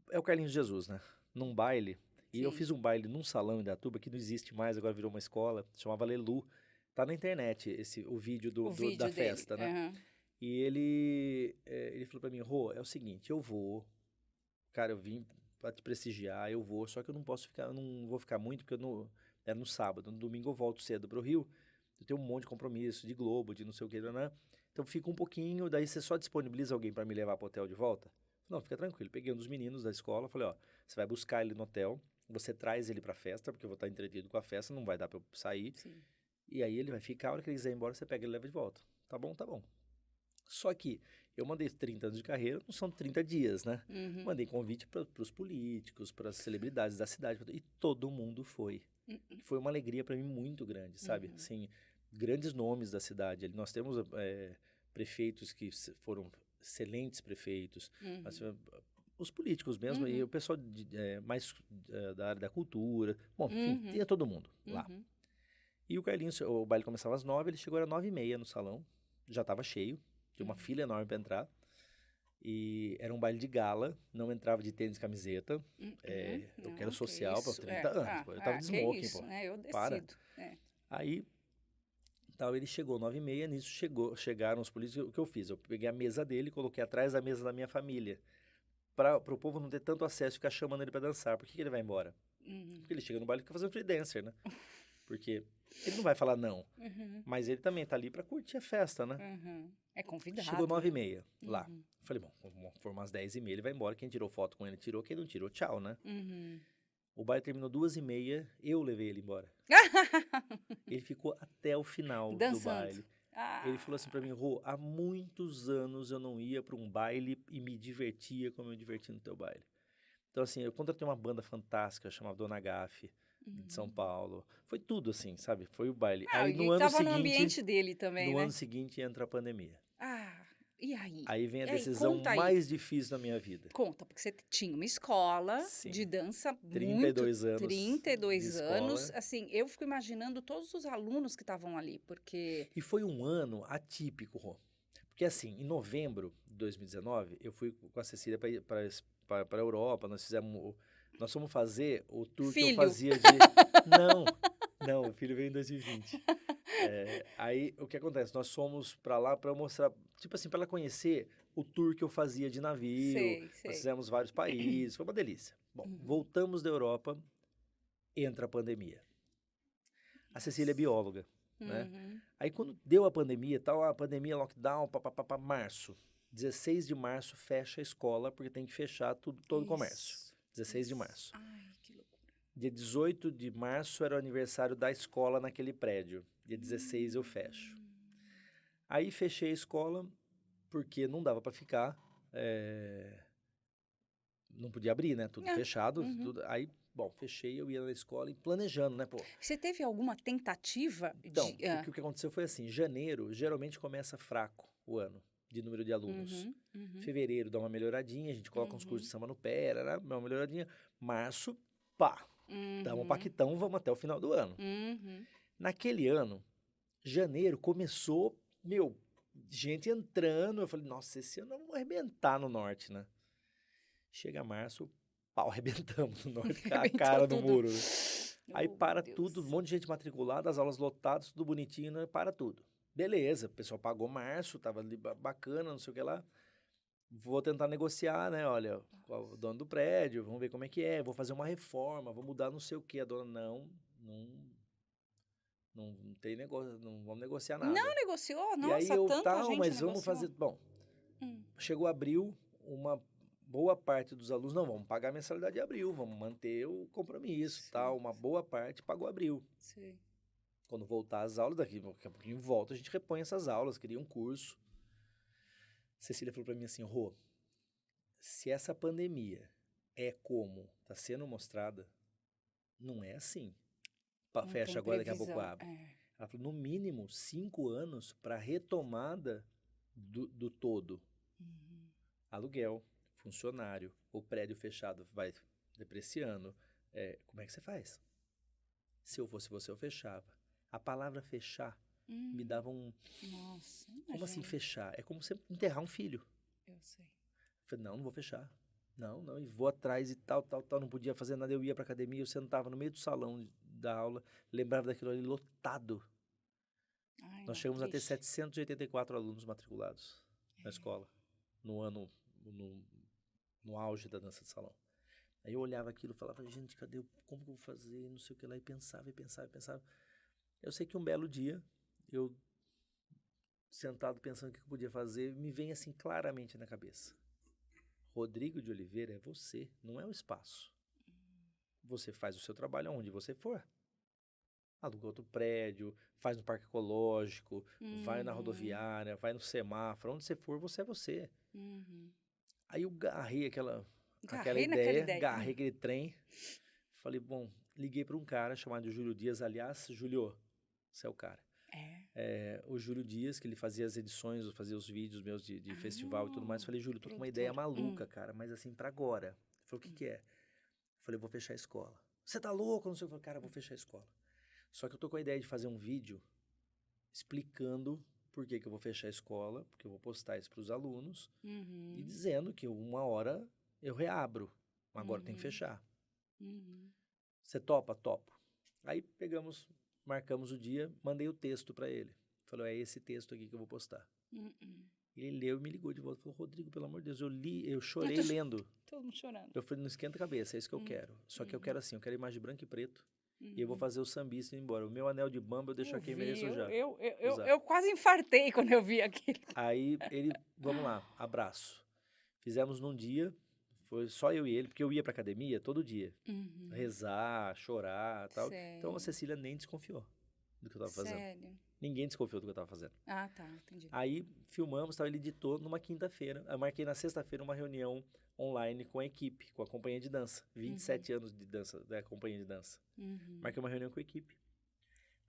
é o Carlinhos Jesus, né? Num baile. E eu fiz um baile num salão em Indaiatuba, que não existe mais, agora virou uma escola, chamava Lelu. Tá na internet o vídeo da festa, né? E ele falou pra mim, Rô, é o seguinte, eu vou, cara, eu vim pra te prestigiar, eu vou, só que eu não vou ficar muito, porque é no sábado, no domingo eu volto cedo pro Rio, eu tenho um monte de compromisso, de Globo, de não sei o que, né? Então fica um pouquinho, daí você só disponibiliza alguém pra me levar pro hotel de volta? Não, fica tranquilo, peguei um dos meninos da escola, falei, ó, você vai buscar ele no hotel, você traz ele pra festa, porque eu vou estar entretido com a festa, não vai dar pra eu sair. Sim. E aí ele vai ficar, a hora que ele quiser ir embora, você pega e leva de volta. Tá bom, tá bom. Só que eu mandei 30 anos de carreira, não são 30 dias, né? Mandei convite pros políticos, pras celebridades da cidade, e todo mundo foi. Foi uma alegria pra mim muito grande, sabe? Assim, grandes nomes da cidade. Nós temos prefeitos que foram excelentes prefeitos, os políticos mesmo, e o pessoal mais da área da cultura. Bom, enfim, tinha todo mundo lá. E o Carlinhos, o baile começava às 9, ele chegou às 9h30 no salão, já estava cheio, tinha uma fila enorme para entrar. E era um baile de gala, não entrava de tênis e camiseta. Eu quero social para 30 anos. Eu tava de smoking, pô. Eu decido. Para. Aí, então, ele chegou 9h30, nisso chegaram os políticos. O que eu fiz? Eu peguei a mesa dele e coloquei atrás da mesa da minha família. Para o povo não ter tanto acesso e ficar chamando ele para dançar. Por que ele vai embora? Porque ele chega no baile e fica fazendo free dancer, né? Porque ele não vai falar não. Mas ele também tá ali para curtir a festa, né? É convidado. Chegou 9h30 lá. Falei, bom, for umas 10h30, ele vai embora. Quem tirou foto com ele tirou, quem não tirou, tchau, né? O baile terminou 2h30, eu levei ele embora. Ele ficou até o final do baile. Ele falou assim pra mim, Rô, há muitos anos eu não ia pra um baile e me divertia como eu me diverti no teu baile. Então, assim, eu contratei uma banda fantástica, chamada Dona Gafe, de São Paulo. Foi tudo, assim, sabe? Foi o baile. Aí, no ano seguinte, no ambiente dele também, no né? ano seguinte, entra a pandemia. E aí? Aí vem a decisão mais difícil da minha vida. Conta, porque você tinha uma escola de dança 32 anos. 32 anos. Assim, eu fico imaginando todos os alunos que estavam ali, porque... E foi um ano atípico, Rô. Porque assim, em novembro de 2019, eu fui com a Cecília para a Europa, nós fomos fazer o tour que eu fazia de... Não, o filho veio em 2020. Aí, o que acontece? Nós fomos para lá para mostrar, tipo assim, para ela conhecer o tour que eu fazia de navio. Sei. Nós fizemos vários países, foi uma delícia. Bom, voltamos da Europa, entra a pandemia. A Cecília é bióloga, né? Aí, quando deu a pandemia, lockdown, março. 16 de março fecha a escola, porque tem que fechar todo o comércio. 16 de março. Ai, que loucura. Dia 18 de março era o aniversário da escola naquele prédio. Dia 16 eu fecho. Aí fechei a escola, porque não dava para ficar. Não podia abrir, né? Tudo fechado. Aí, bom, fechei, eu ia na escola e planejando, né, pô? Você teve alguma tentativa de... Então, o que aconteceu foi assim, janeiro geralmente começa fraco o ano de número de alunos. Fevereiro dá uma melhoradinha, a gente coloca uns cursos de samba no pé, dá uma melhoradinha. Março, pá, dá um paquetão, vamos até o final do ano. Naquele ano, janeiro começou, gente entrando, eu falei, nossa, esse ano eu vou arrebentar no norte, né? Chega março, pau, arrebentamos no norte, a Arrebentou cara do tudo. muro. Aí Oh, para meu tudo, um Deus. monte de gente matriculada, as aulas lotadas, tudo bonitinho, né? Para tudo. Beleza, o pessoal pagou março, tava ali bacana, não sei o que lá. Vou tentar negociar, né? Olha, com o dono do prédio, vamos ver como é que é, vou fazer uma reforma, vou mudar não sei o que. A dona, não tem negócio, não vamos negociar nada. Não negociou? E aí Nossa, eu, tanta tal, gente mas vamos negociou. fazer. Bom, Hum. chegou abril, uma boa parte dos alunos, não, vamos pagar a mensalidade de abril, vamos manter o compromisso, Sim. tal. Uma boa parte pagou abril. Sim. Quando voltar às aulas, daqui a pouquinho volta, a gente repõe essas aulas, cria um curso. Cecília falou para mim assim, Rô, se essa pandemia é como está sendo mostrada, não é assim. Não Fecha tem agora, daqui a pouco previsão. abre. Ela falou, no mínimo 5 anos para retomada do todo. Uhum. Aluguel, funcionário, o prédio fechado vai depreciando. Como é que você faz? Se eu fosse você, eu fechava. A palavra fechar me dava um... Nossa, Como assim imagina. fechar? É como você enterrar um filho. Eu sei. Eu falei, não vou fechar. Não, e vou atrás e tal, não podia fazer nada. Eu ia pra academia, eu sentava no meio do salão da aula, lembrava daquilo ali lotado. Ai, Nós não, chegamos a ter triste. 784 alunos matriculados na escola, no ano, no auge da dança de salão. Aí eu olhava aquilo e falava, gente, como que eu vou fazer, não sei o que lá, e pensava. Eu sei que um belo dia, eu sentado pensando o que eu podia fazer, me vem assim claramente na cabeça. Rodrigo de Oliveira é você, não é o espaço. Você faz o seu trabalho aonde você for. Aluga outro prédio, faz no parque ecológico, vai na rodoviária, vai no semáforo, onde você for, você é você. Aí eu garrei aquela ideia, garrei aquele trem. Falei, bom, liguei para um cara chamado Júlio Dias. Aliás, Júlio, você é o cara. O Júlio Dias, que ele fazia as edições, fazia os vídeos meus de festival e tudo mais. Falei, Júlio, tô com uma ideia maluca, cara, mas assim, pra agora. Ele falou, o que é? Falei, vou fechar a escola. Você tá louco? Não sei o que. Eu falei, cara, eu vou fechar a escola. Só que eu tô com a ideia de fazer um vídeo explicando por que eu vou fechar a escola, porque eu vou postar isso pros alunos e dizendo que uma hora eu reabro. Agora tem que fechar. Você topa? Topo. Aí marcamos o dia, mandei o texto para ele. Falou, é esse texto aqui que eu vou postar. Ele leu e me ligou de volta. Falou, Rodrigo, pelo amor de Deus, eu chorei lendo. Todo mundo chorando. Eu falei, não esquenta a cabeça, é isso que eu quero. Só que eu quero assim, eu quero imagem branca e preto. E eu vou fazer o sambista ir embora. O meu anel de bamba eu deixo aqui em mereço já. Eu quase infartei quando eu vi aquilo. Aí vamos lá, abraço. Fizemos num dia, foi só eu e ele, porque eu ia pra academia todo dia. Rezar, chorar e tal. Sério? Então a Cecília nem desconfiou do que eu tava fazendo. Sério? Ninguém desconfiou do que eu tava fazendo. Ah, tá, entendi. Aí filmamos, ele editou numa quinta-feira. Eu marquei na sexta-feira uma reunião online com a equipe, com a companhia de dança. 27 anos de dança, da companhia de dança. Marquei uma reunião com a equipe.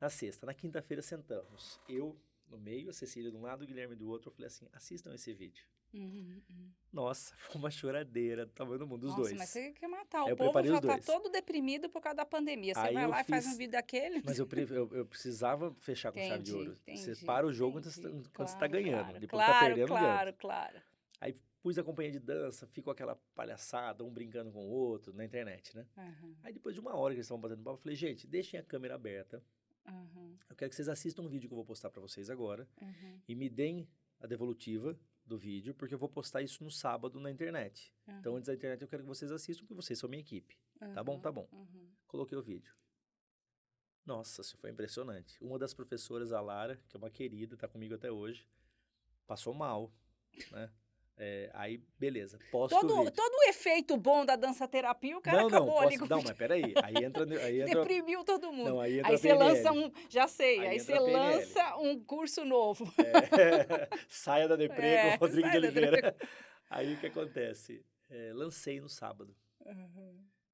Na sexta, na quinta-feira sentamos. Eu no meio, a Cecília de um lado, o Guilherme do outro. Eu falei assim, assistam esse vídeo. Nossa, foi uma choradeira do tamanho do mundo, os dois. Nossa, mas você quer matar. Aí O eu povo preparei já os tá dois. todo deprimido por causa da pandemia. Você Aí vai eu lá e faz fiz- um vídeo daquele. Mas eu precisava fechar com chave de ouro. Você Entendi, para o jogo quando entendi. você está ganhando. Claro, Depois que tá perdendo, não adianta. claro. Aí pus a companhia de dança, ficou aquela palhaçada, um brincando com o outro, na internet, né? Aí depois de uma hora que eles estavam batendo papo, eu falei, gente, deixem a câmera aberta. Eu quero que vocês assistam um vídeo que eu vou postar para vocês agora. E me deem a devolutiva do vídeo, porque eu vou postar isso no sábado na internet. Então, antes da internet, eu quero que vocês assistam, porque vocês são minha equipe. Tá bom? Tá bom. Coloquei o vídeo. Nossa, isso foi impressionante. Uma das professoras, a Lara, que é uma querida, tá comigo até hoje, passou mal, né? Aí, beleza, posto o vídeo. Todo o efeito bom da dança terapia, o cara acabou ali com Não, mas peraí. Aí entra deprimiu todo mundo. Não, aí entra aí a você PNL. lança já sei, Aí aí entra você a PNL. lança um curso novo. Saia da deprê com o Rodrigo de saia da Oliveira. Aí o que acontece? Lancei no sábado.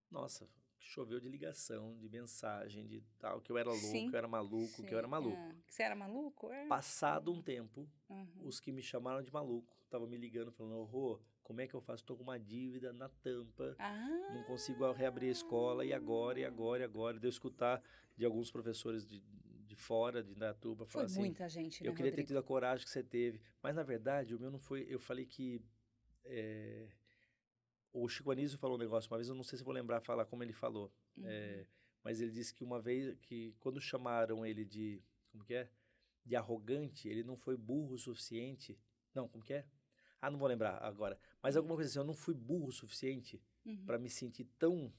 Nossa, choveu de ligação, de mensagem, de tal, que eu era louco, Sim. que eu era maluco, que eu era maluco. Que você era maluco? Passado um tempo, os que me chamaram de maluco estavam me ligando, falando, Rô, como é que eu faço? Tô com uma dívida na tampa, não consigo reabrir a escola, e agora? De eu escutar de alguns professores de fora, de Indaiatuba, Foi falar assim, muita gente, né, eu queria ter Rodrigo? tido a coragem que você teve. Mas, na verdade, o meu não foi... Eu falei que O Chico Anísio falou um negócio uma vez, eu não sei se vou lembrar falar como ele falou. Mas ele disse que uma vez, que quando chamaram ele de, como que é? De arrogante, ele não foi burro o suficiente. Não, como que é? Ah, não vou lembrar agora. Mas alguma coisa assim, eu não fui burro o suficiente para me sentir tão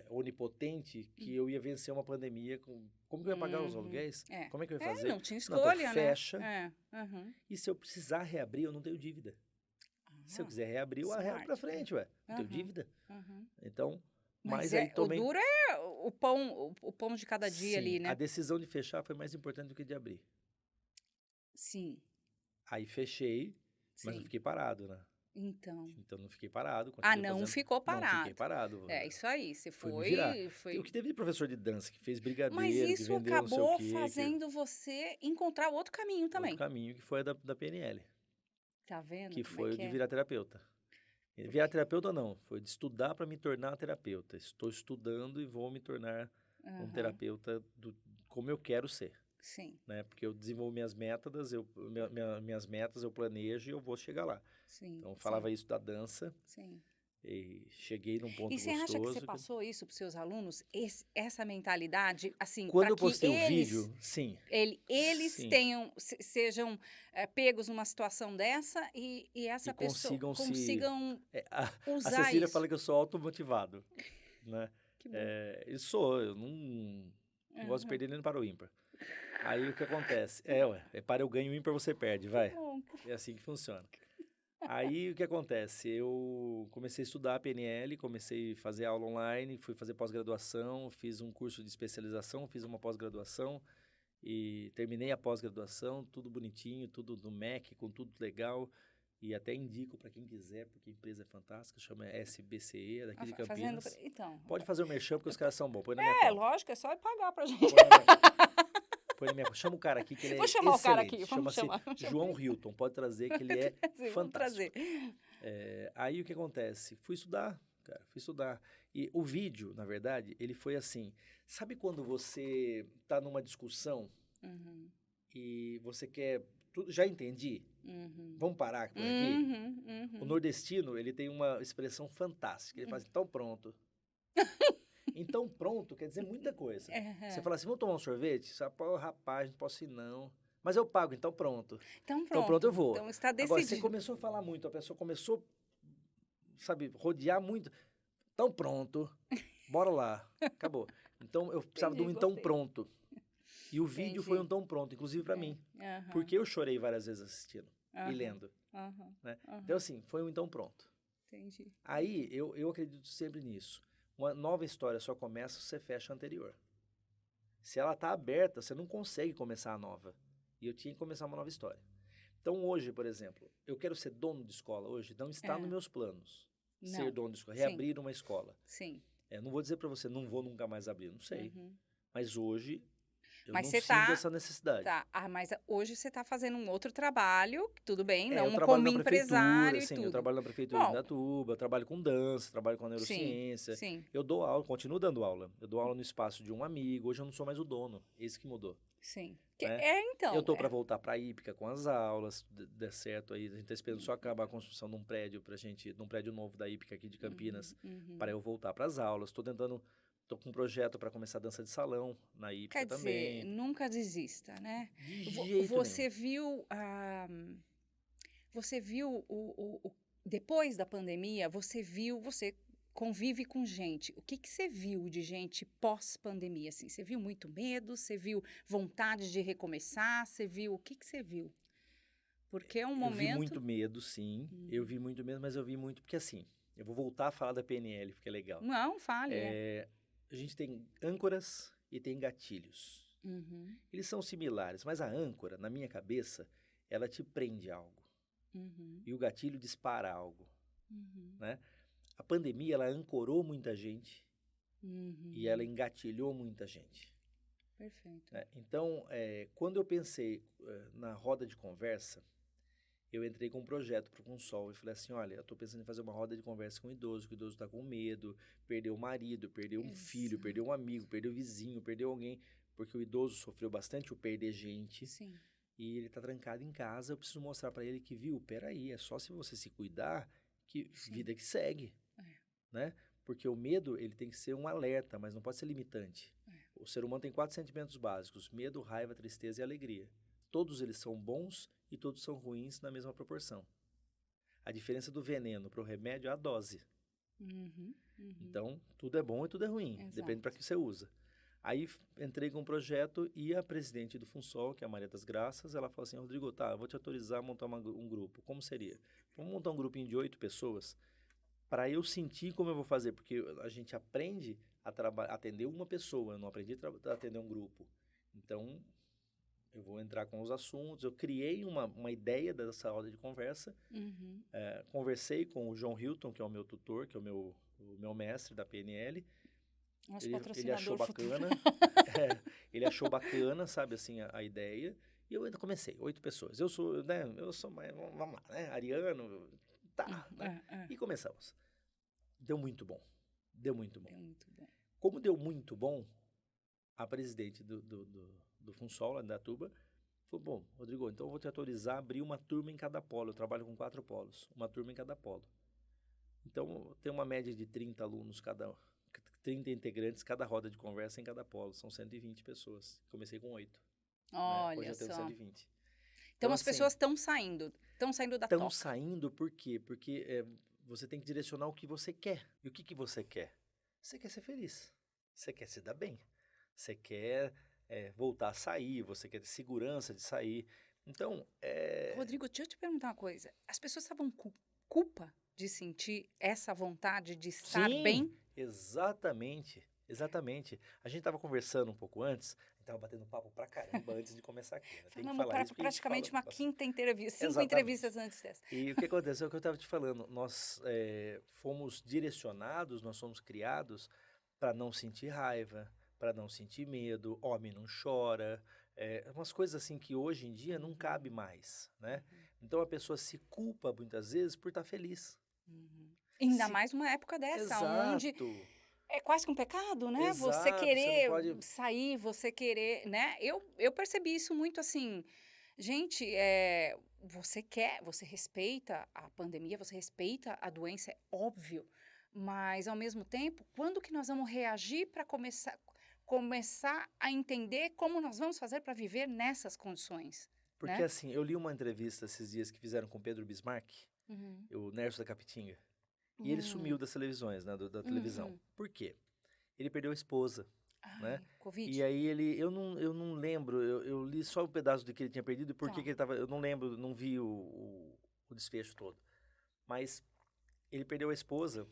onipotente que eu ia vencer uma pandemia. Como que eu ia pagar os aluguéis? Como é que eu ia fazer? Não tinha escolha, então fecha. né? E se eu precisar reabrir, eu não tenho dívida. Se eu quiser reabrir, eu reabro pra frente, ué. Não tenho dívida. Então, mas aí tomei... O duro é o pão de cada dia ali, né? A decisão de fechar foi mais importante do que de abrir. Sim. Aí fechei, mas não fiquei parado, né? Então não fiquei parado. Não ficou parado. Não fiquei parado. Isso aí, você foi... O que teve de professor de dança que fez brigadeiro, mas isso que vendeu acabou não sei o quê, fazendo você encontrar outro caminho também. Outro caminho que foi da PNL. Tá vendo? Que foi o de virar terapeuta. Virar terapeuta não, foi de estudar para me tornar terapeuta. Estou estudando e vou me tornar um terapeuta como eu quero ser. Sim. Né? Porque eu desenvolvo minhas metas, minhas metas eu planejo e eu vou chegar lá. Sim. Então, eu falava isso da dança. Sim. E cheguei num ponto gostoso. E você acha que você passou isso para os seus alunos? Essa mentalidade, assim, quando eu postei o vídeo, sim. Eles sejam pegos numa situação dessa e essa pessoa consigam usar isso. A Cecília fala que eu sou automotivado, né? Que bom. Eu não gosto de perder nem para o ímpar. Aí o que acontece? Para eu ganho, ímpar você perde, vai. É assim que funciona. Aí o que acontece? Eu comecei a estudar a PNL, comecei a fazer aula online, fui fazer pós-graduação, fiz um curso de especialização, fiz uma pós-graduação e terminei a pós-graduação, tudo bonitinho, tudo no MEC, com tudo legal. E até indico para quem quiser, porque a empresa é fantástica, chama SBCE, daqui de Campinas. Pode fazer o merchan, porque os caras são bons. Põe na minha conta. Lógico, é só pagar pra gente. Chama o cara aqui que ele é Vou chamar excelente. O cara aqui, Chama-se João Hilton, pode trazer que ele é fantástico. Aí o que acontece? Fui estudar. E o vídeo, na verdade, ele foi assim. Sabe quando você tá numa discussão e você quer... Já entendi? Vamos parar por aqui? O nordestino, ele tem uma expressão fantástica. Ele fala assim, então pronto. Então pronto quer dizer muita coisa. Você fala assim, vamos tomar um sorvete? Você fala, rapaz, não posso ir não. Mas eu pago, então pronto. Então pronto, eu vou. Então está decidido. Agora, você começou a falar muito, a pessoa começou, rodear muito. Então pronto, bora lá, acabou. Então eu precisava de um então pronto. E o vídeo foi um tão pronto, inclusive para mim. Porque eu chorei várias vezes assistindo e lendo. Né? Então assim, foi um então pronto. Entendi. Aí eu acredito sempre nisso. Uma nova história só começa se você fecha a anterior. Se ela está aberta, você não consegue começar a nova. E eu tinha que começar uma nova história. Então hoje, por exemplo, eu quero ser dono de escola hoje, não está nos meus planos. Ser dono de escola, reabrir uma escola. Sim. Não vou dizer para você, não vou nunca mais abrir, não sei. Mas hoje... Eu não sinto essa necessidade. Mas hoje você está fazendo um outro trabalho, tudo bem, não como empresário e tudo. Eu trabalho na prefeitura de Indaiatuba, trabalho com dança, trabalho com a neurociência. Sim. Eu dou aula, continuo dando aula. Eu dou aula no espaço de um amigo, hoje eu não sou mais o dono, esse que mudou. Sim. Então. Eu estou para voltar para a Ípica com as aulas, der certo aí, a gente está esperando só acabar a construção de um prédio num prédio novo da Ípica aqui de Campinas, para eu voltar para as aulas. Estou com um projeto para começar a dança de salão na Ípica também. Quer dizer, nunca desista, né? De jeito nenhum. Você viu depois da pandemia, você convive com gente. O que você viu de gente pós-pandemia? Assim? Você viu muito medo? Você viu vontade de recomeçar? O que você viu? Porque é um momento... Eu vi muito medo, sim. Eu vi muito medo, mas eu vi muito... Porque assim, eu vou voltar a falar da PNL, porque é legal. Não, fale. A gente tem âncoras e tem gatilhos. Eles são similares, mas a âncora, na minha cabeça, ela te prende a algo. E o gatilho dispara algo. Né? A pandemia, ela ancorou muita gente e ela engatilhou muita gente. Perfeito. Né? Então, quando eu pensei na roda de conversa, eu entrei com um projeto para o Consol e falei assim, olha, eu estou pensando em fazer uma roda de conversa com o idoso, que o idoso está com medo, perdeu o marido, perdeu um filho, perdeu um amigo, perdeu o vizinho, perdeu alguém, porque o idoso sofreu bastante o perder gente. Sim. E ele está trancado em casa, eu preciso mostrar para ele que, peraí, é só se você se cuidar que Sim. vida que segue, né? Porque o medo, ele tem que ser um alerta, mas não pode ser limitante. O ser humano tem 4 sentimentos básicos: medo, raiva, tristeza e alegria. Todos eles são bons e todos são ruins na mesma proporção. A diferença do veneno para o remédio é a dose. Então, tudo é bom e tudo é ruim, depende para que você usa. Aí entrei com um projeto e a presidente do Funsol, que é a Maria das Graças, ela falou assim: Rodrigo, tá, eu vou te autorizar a montar um grupo. Como seria? Vamos montar um grupinho de 8 pessoas para eu sentir como eu vou fazer, porque a gente aprende a atender uma pessoa, eu não aprendi a atender um grupo. Então, eu vou entrar com os assuntos. Eu criei uma ideia dessa roda de conversa, conversei com o João Hilton, que é o meu tutor, que é o meu mestre da PNL. Nosso Ele achou bacana, ele achou bacana, sabe, assim, a ideia, e eu ainda comecei, 8 pessoas. Eu sou mais, vamos lá, né, ariano, né? E começamos. Deu muito bom. Como deu muito bom, a presidente do Funsol, lá em Datuba, falou: bom, Rodrigo, então eu vou te autorizar a abrir uma turma em cada polo. Eu trabalho com 4 polos, uma turma em cada polo. Então, tem uma média de 30 alunos 30 integrantes, cada roda de conversa em cada polo. São 120 pessoas. Comecei com 8. Olha, né? Hoje eu só. tenho 120. Então as pessoas estão saindo da toca. Estão saindo por quê? Porque você tem que direcionar o que você quer. E o que você quer? Você quer ser feliz. Você quer se dar bem. Você quer voltar a sair. Você quer ter segurança de sair. Então, Rodrigo, deixa eu te perguntar uma coisa. As pessoas estavam com culpa de sentir essa vontade de estar bem? Exatamente. A gente estava conversando um pouco antes, a gente estava batendo papo pra caramba antes de começar aqui. Né? Tem que falar isso, praticamente uma quinta entrevista, 5 Exatamente. entrevistas antes dessa. E o que aconteceu é o que eu estava te falando. Nós fomos direcionados, nós fomos criados para não sentir raiva, para não sentir medo. Homem não chora. Umas coisas assim que hoje em dia não cabe mais, né? Então a pessoa se culpa muitas vezes por estar feliz. Ainda mais numa época dessa, onde é quase que um pecado, né? Exato, você querer você não pode... sair, você querer, né? Eu percebi isso muito assim. Gente, você respeita a pandemia, você respeita a doença, é óbvio. Mas, ao mesmo tempo, quando que nós vamos reagir para começar a entender como nós vamos fazer para viver nessas condições? Porque assim, eu li uma entrevista esses dias que fizeram com Pedro Bismarck, o Nerso da Capitinga. E ele sumiu das televisões, né, da televisão. Por quê? Ele perdeu a esposa, né? Covid. E aí eu não lembro, eu li só um pedaço do que ele tinha perdido e por que ele estava... Eu não lembro, não vi o desfecho todo. Mas ele perdeu a esposa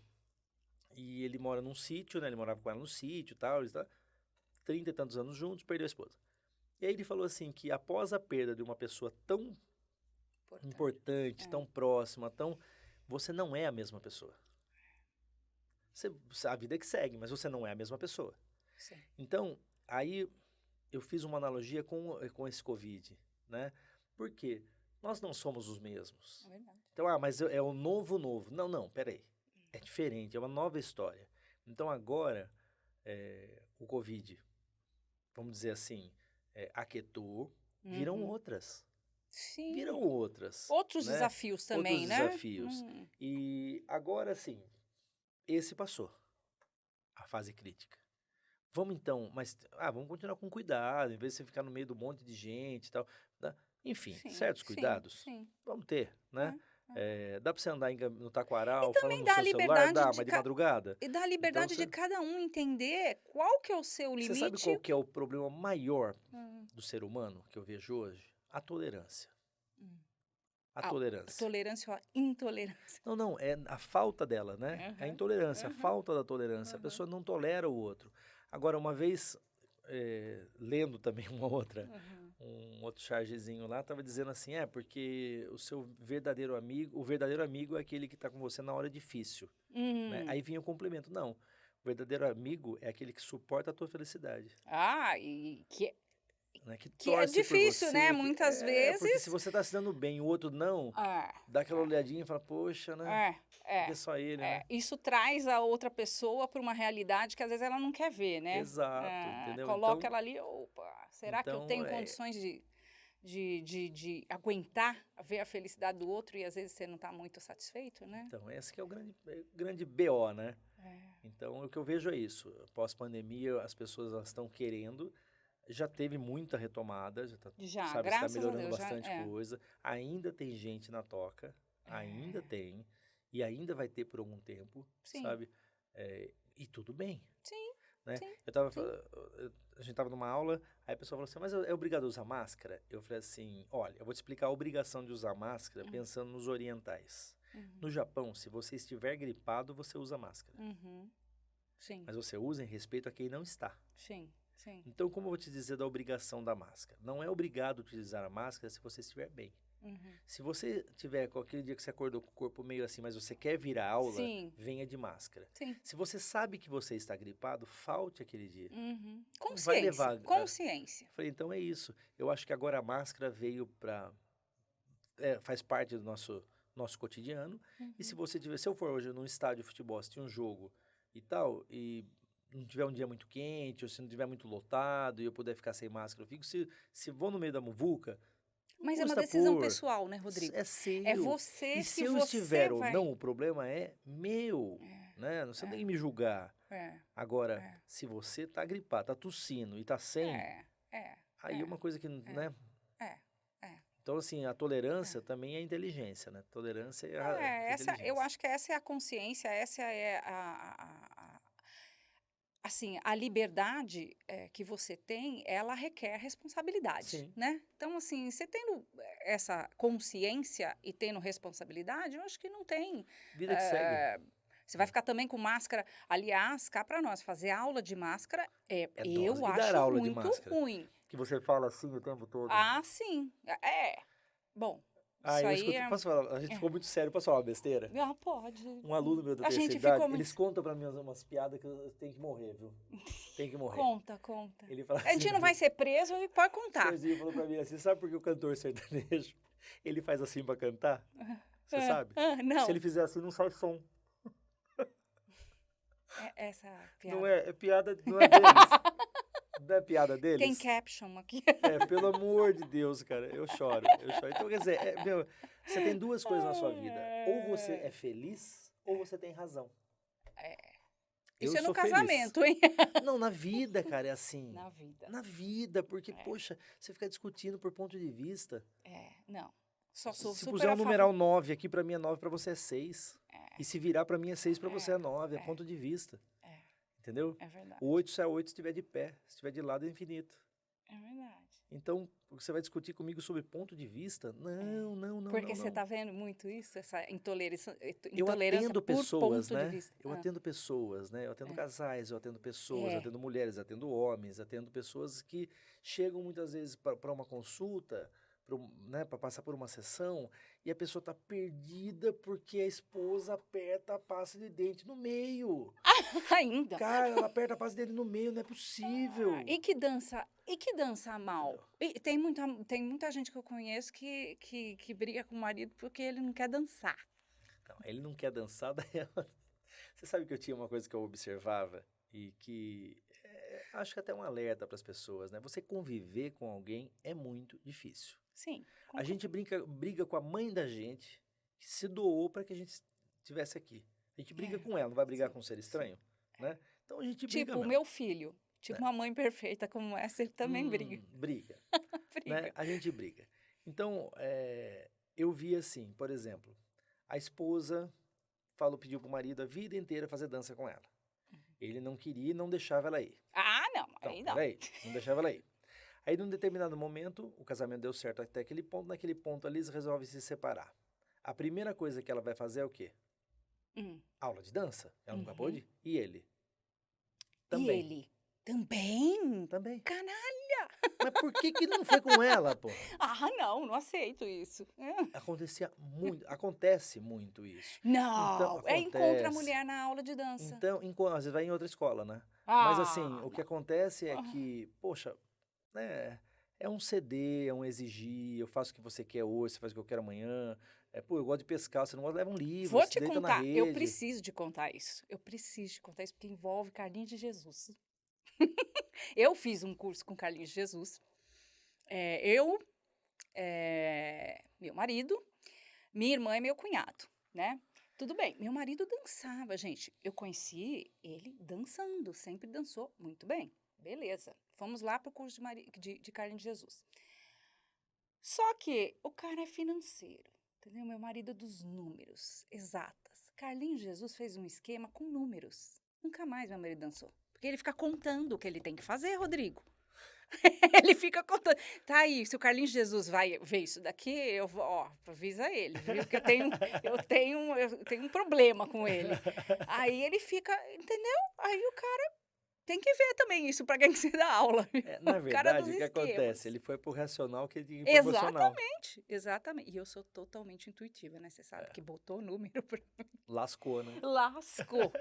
e ele mora num sítio, né? Ele morava com ela no sítio e tal, eles 30 e tantos anos juntos, perdeu a esposa. E aí ele falou assim que após a perda de uma pessoa tão importante, tão próxima, você não é a mesma pessoa. A vida é que segue, mas você não é a mesma pessoa. Sim. Então, aí eu fiz uma analogia com esse Covid, né? Por quê? Nós não somos os mesmos. É verdade. Então, mas é o novo. Não, peraí. É diferente, é uma nova história. Então, agora, o Covid, vamos dizer assim, aquietou, viram outras. Sim. Viram outras. Outros né? desafios também, Outros né? desafios. E agora, sim, esse passou. A fase crítica. Vamos então, vamos continuar com cuidado, em vez de você ficar no meio do monte de gente e tal. Né? Enfim, certos cuidados. Sim. Vamos ter, né? Dá para você andar no taquaral E falando também no dá seu a celular? liberdade Dá, mas de madrugada? E dá a liberdade Então, de cada um entender qual que é o seu limite. Você sabe qual que é o problema maior do ser humano que eu vejo hoje? A tolerância. A tolerância. A tolerância ou a intolerância? Não, é a falta dela, né? A intolerância, a falta da tolerância. A pessoa não tolera o outro. Agora, uma vez, lendo também um outro chargezinho lá, estava dizendo assim, porque o verdadeiro amigo é aquele que está com você na hora difícil. Né? Aí vinha o complemento, não, o verdadeiro amigo é aquele que suporta a tua felicidade. E que né? Que é difícil, né? Muitas vezes. Porque se você está se dando bem e o outro não, dá aquela olhadinha e fala, poxa, né? Porque só ele, né? Isso traz a outra pessoa para uma realidade que às vezes ela não quer ver, né? Exato, entendeu? Coloca ela ali, opa, será que eu tenho condições de de aguentar ver a felicidade do outro e às vezes você não está muito satisfeito, né? Então, esse que é o grande BO, né? É. Então, o que eu vejo é isso. Pós-pandemia, as pessoas elas estão querendo. Já teve muita retomada, sabe, está Graças a melhorando Deus, bastante coisa. Ainda tem gente na toca, ainda tem. E ainda vai ter por algum tempo, Sim. sabe? E tudo bem. Sim, né? sim. A gente estava numa aula, aí a pessoa falou assim, mas é obrigado a usar máscara? Eu falei assim, olha, eu vou te explicar a obrigação de usar máscara pensando nos orientais. No Japão, se você estiver gripado, você usa máscara. Sim. Mas você usa em respeito a quem não está. Sim, sim. Então, como eu vou te dizer da obrigação da máscara? Não é obrigado a utilizar a máscara se você estiver bem. Se você tiver com aquele dia que você acordou com o corpo meio assim, mas você quer vir à aula, venha de máscara. Sim. Se você sabe que você está gripado, falte aquele dia. Consciência. Vai levar, consciência. Falei, então é isso. Eu acho que agora a máscara veio para... faz parte do nosso cotidiano. E se você tiver... Se eu for hoje num estádio de futebol, assistir um jogo e tal, e não tiver um dia muito quente, ou se não tiver muito lotado, e eu puder ficar sem máscara, eu fico. Se vou no meio da muvuca... Mas é uma decisão pessoal, né, Rodrigo? É seu. É você. E se eu estiver ou não, o problema é meu. Né? Você não tem que me julgar. Agora, se você está gripado, está tossindo e está sem, aí é uma coisa que, né? Então, assim, a tolerância também é inteligência, né? Tolerância é inteligência. Eu acho que essa é a consciência, essa é assim, a liberdade que você tem, ela requer responsabilidade, Sim. né? Então, assim, você tendo essa consciência e tendo responsabilidade, eu acho que não tem... Vida que segue. Você vai ficar também com máscara. Aliás, cá para nós, fazer aula de máscara eu e dar acho aula muito de máscara, ruim. Que você fala assim o tempo todo. Ah, sim. Bom, isso aí posso falar? A gente ficou muito sério. Posso falar uma besteira? Ah, pode. Um aluno meu da terceira idade, eles contam pra mim umas piadas que eu tenho que morrer, viu? Tem que morrer. Conta. Ele fala a gente não vai ser preso e pode contar. O Serginho falou pra mim assim, sabe por que o cantor sertanejo, ele faz assim pra cantar? Você sabe? Não. Se ele fizer assim, não sai som. Essa piada. Não é piada, não é deles. Não é piada deles? Tem caption aqui. Pelo amor de Deus, cara, eu choro. Então, quer dizer, você tem duas coisas na sua vida. Ou você é feliz, ou você tem razão. Isso é no casamento, hein? Não, na vida, cara, é assim. Na vida. Na vida, porque, poxa, você fica discutindo por ponto de vista. Não. Só sou se super puser um numeral 9 aqui, pra mim é 9, pra você é 6. E se virar pra mim é 6, pra você é 9. É ponto de vista. Entendeu? É verdade. O 8 só é 8 se estiver de pé. Se estiver de lado é infinito. É verdade. Então, você vai discutir comigo sobre ponto de vista? Não. Porque você está vendo muito isso, essa intolerância eu atendo pessoas, ponto né? de vista. Eu atendo pessoas, né? Eu atendo casais, eu atendo pessoas, eu atendo mulheres, eu atendo homens, atendo pessoas que chegam muitas vezes para uma consulta, para passar por uma sessão, e a pessoa está perdida porque a esposa aperta a pasta de dente no meio. Ainda? Cara, ela aperta a pasta de dente no meio, não é possível. E que dança mal. E tem muita gente que eu conheço que briga com o marido porque ele não quer dançar. Não, ele não quer dançar, Você sabe que eu tinha uma coisa que eu observava e que acho que até um alerta para as pessoas, né? Você conviver com alguém é muito difícil. Sim. A gente briga com a mãe da gente, que se doou para que a gente estivesse aqui. A gente briga com ela, não vai brigar com um ser estranho, né? Então a gente briga Tipo, o meu filho, uma mãe perfeita como essa, ele também briga. Briga. Briga. Né? A gente briga. Então, eu vi assim, por exemplo, a esposa pediu pro marido a vida inteira fazer dança com ela. Ele não queria e não deixava ela ir. Ah, não, aí não. Peraí, não deixava ela ir. Aí, num determinado momento, o casamento deu certo até aquele ponto. Naquele ponto ali, eles resolvem se separar. A primeira coisa que ela vai fazer é o quê? Aula de dança. Ela nunca pôde? E ele? Também. E ele? Também? Também. Canalha! Mas por que não foi com ela, pô? Ah, não aceito isso. Acontece muito isso. Não, então, encontra a mulher na aula de dança. Então, às vezes vai em outra escola, né? Mas assim, o que acontece é que, poxa, né, é um ceder, é um exigir, eu faço o que você quer hoje, você faz o que eu quero amanhã. Eu gosto de pescar, você não gosta, leva um livro, Vou se te deita contar, na rede. eu preciso de contar isso. Porque envolve Carlinhos de Jesus. Eu fiz um curso com Carlinhos de Jesus. Eu meu marido, minha irmã e meu cunhado, né? Tudo bem, meu marido dançava, gente. Eu conheci ele dançando, sempre dançou muito bem. Beleza, fomos lá para o curso de Carlinhos de Jesus. Só que o cara é financeiro, entendeu? Meu marido é dos números, exatas. Carlinhos Jesus fez um esquema com números. Nunca mais meu marido dançou. Porque ele fica contando o que ele tem que fazer, Rodrigo. Ele fica contando. Tá aí, se o Carlinhos Jesus vai ver isso daqui, eu vou, avisa ele, viu? Porque eu tenho um problema com ele. Aí ele fica, entendeu? Aí o cara tem que ver também isso para quem você dá aula. Na O cara dos verdade, o que esquemas. acontece? Ele foi pro racional que ele tinha que ir pro emocional. Exatamente. E eu sou totalmente intuitiva, né? Você sabe que botou o número pra mim. Lascou, né? Lascou.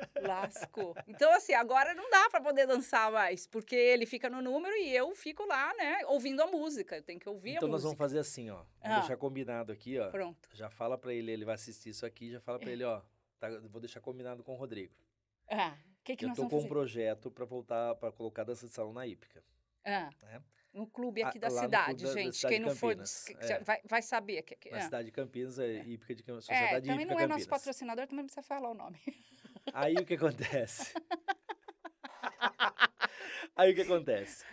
Então, assim, agora não dá pra poder dançar mais, porque ele fica no número e eu fico lá, né, ouvindo a música. Eu tenho que ouvir a música. Então nós vamos fazer assim, ó. Vamos deixar combinado aqui, ó. Pronto. Já fala pra ele vai assistir isso aqui, já fala pra ele, ó. Vou deixar combinado com o Rodrigo. O que nós vamos fazer? Eu tô com um projeto pra voltar, pra colocar dança de salão na Hípica. Né? No clube aqui da lá no cidade, clube da gente. cidade Quem de não for, Campinas. vai saber. Na cidade de Campinas, Hípica de Sociedade também Hípica não é nosso Campinas. patrocinador, também não precisa falar o nome. Aí o que acontece? Aí o que acontece?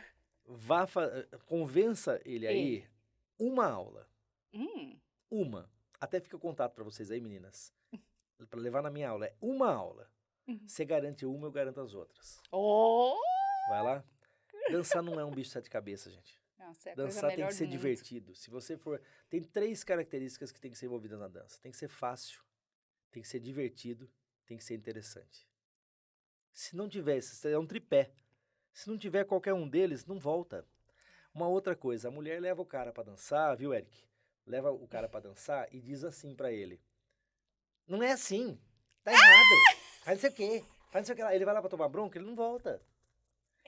Convença ele aí uma aula. Uma. Até fica o contato pra vocês aí, meninas. Pra levar na minha aula. É uma aula. Você garante uma, eu garanto as outras. Vai lá. Dançar não é um bicho de sete cabeças, gente. Nossa, dançar tem que ser divertido. Se você for... Tem 3 características que tem que ser envolvidas na dança. Tem que ser fácil, tem que ser divertido, tem que ser interessante. Se não tiver, é um tripé. Se não tiver qualquer um deles, não volta. Uma outra coisa, a mulher leva o cara pra dançar, viu, Eric? Leva o cara pra dançar e diz assim pra ele. Não é assim. Tá errado. Faz não sei o quê. Faz não sei o que lá. Ele vai lá pra tomar bronca, ele não volta.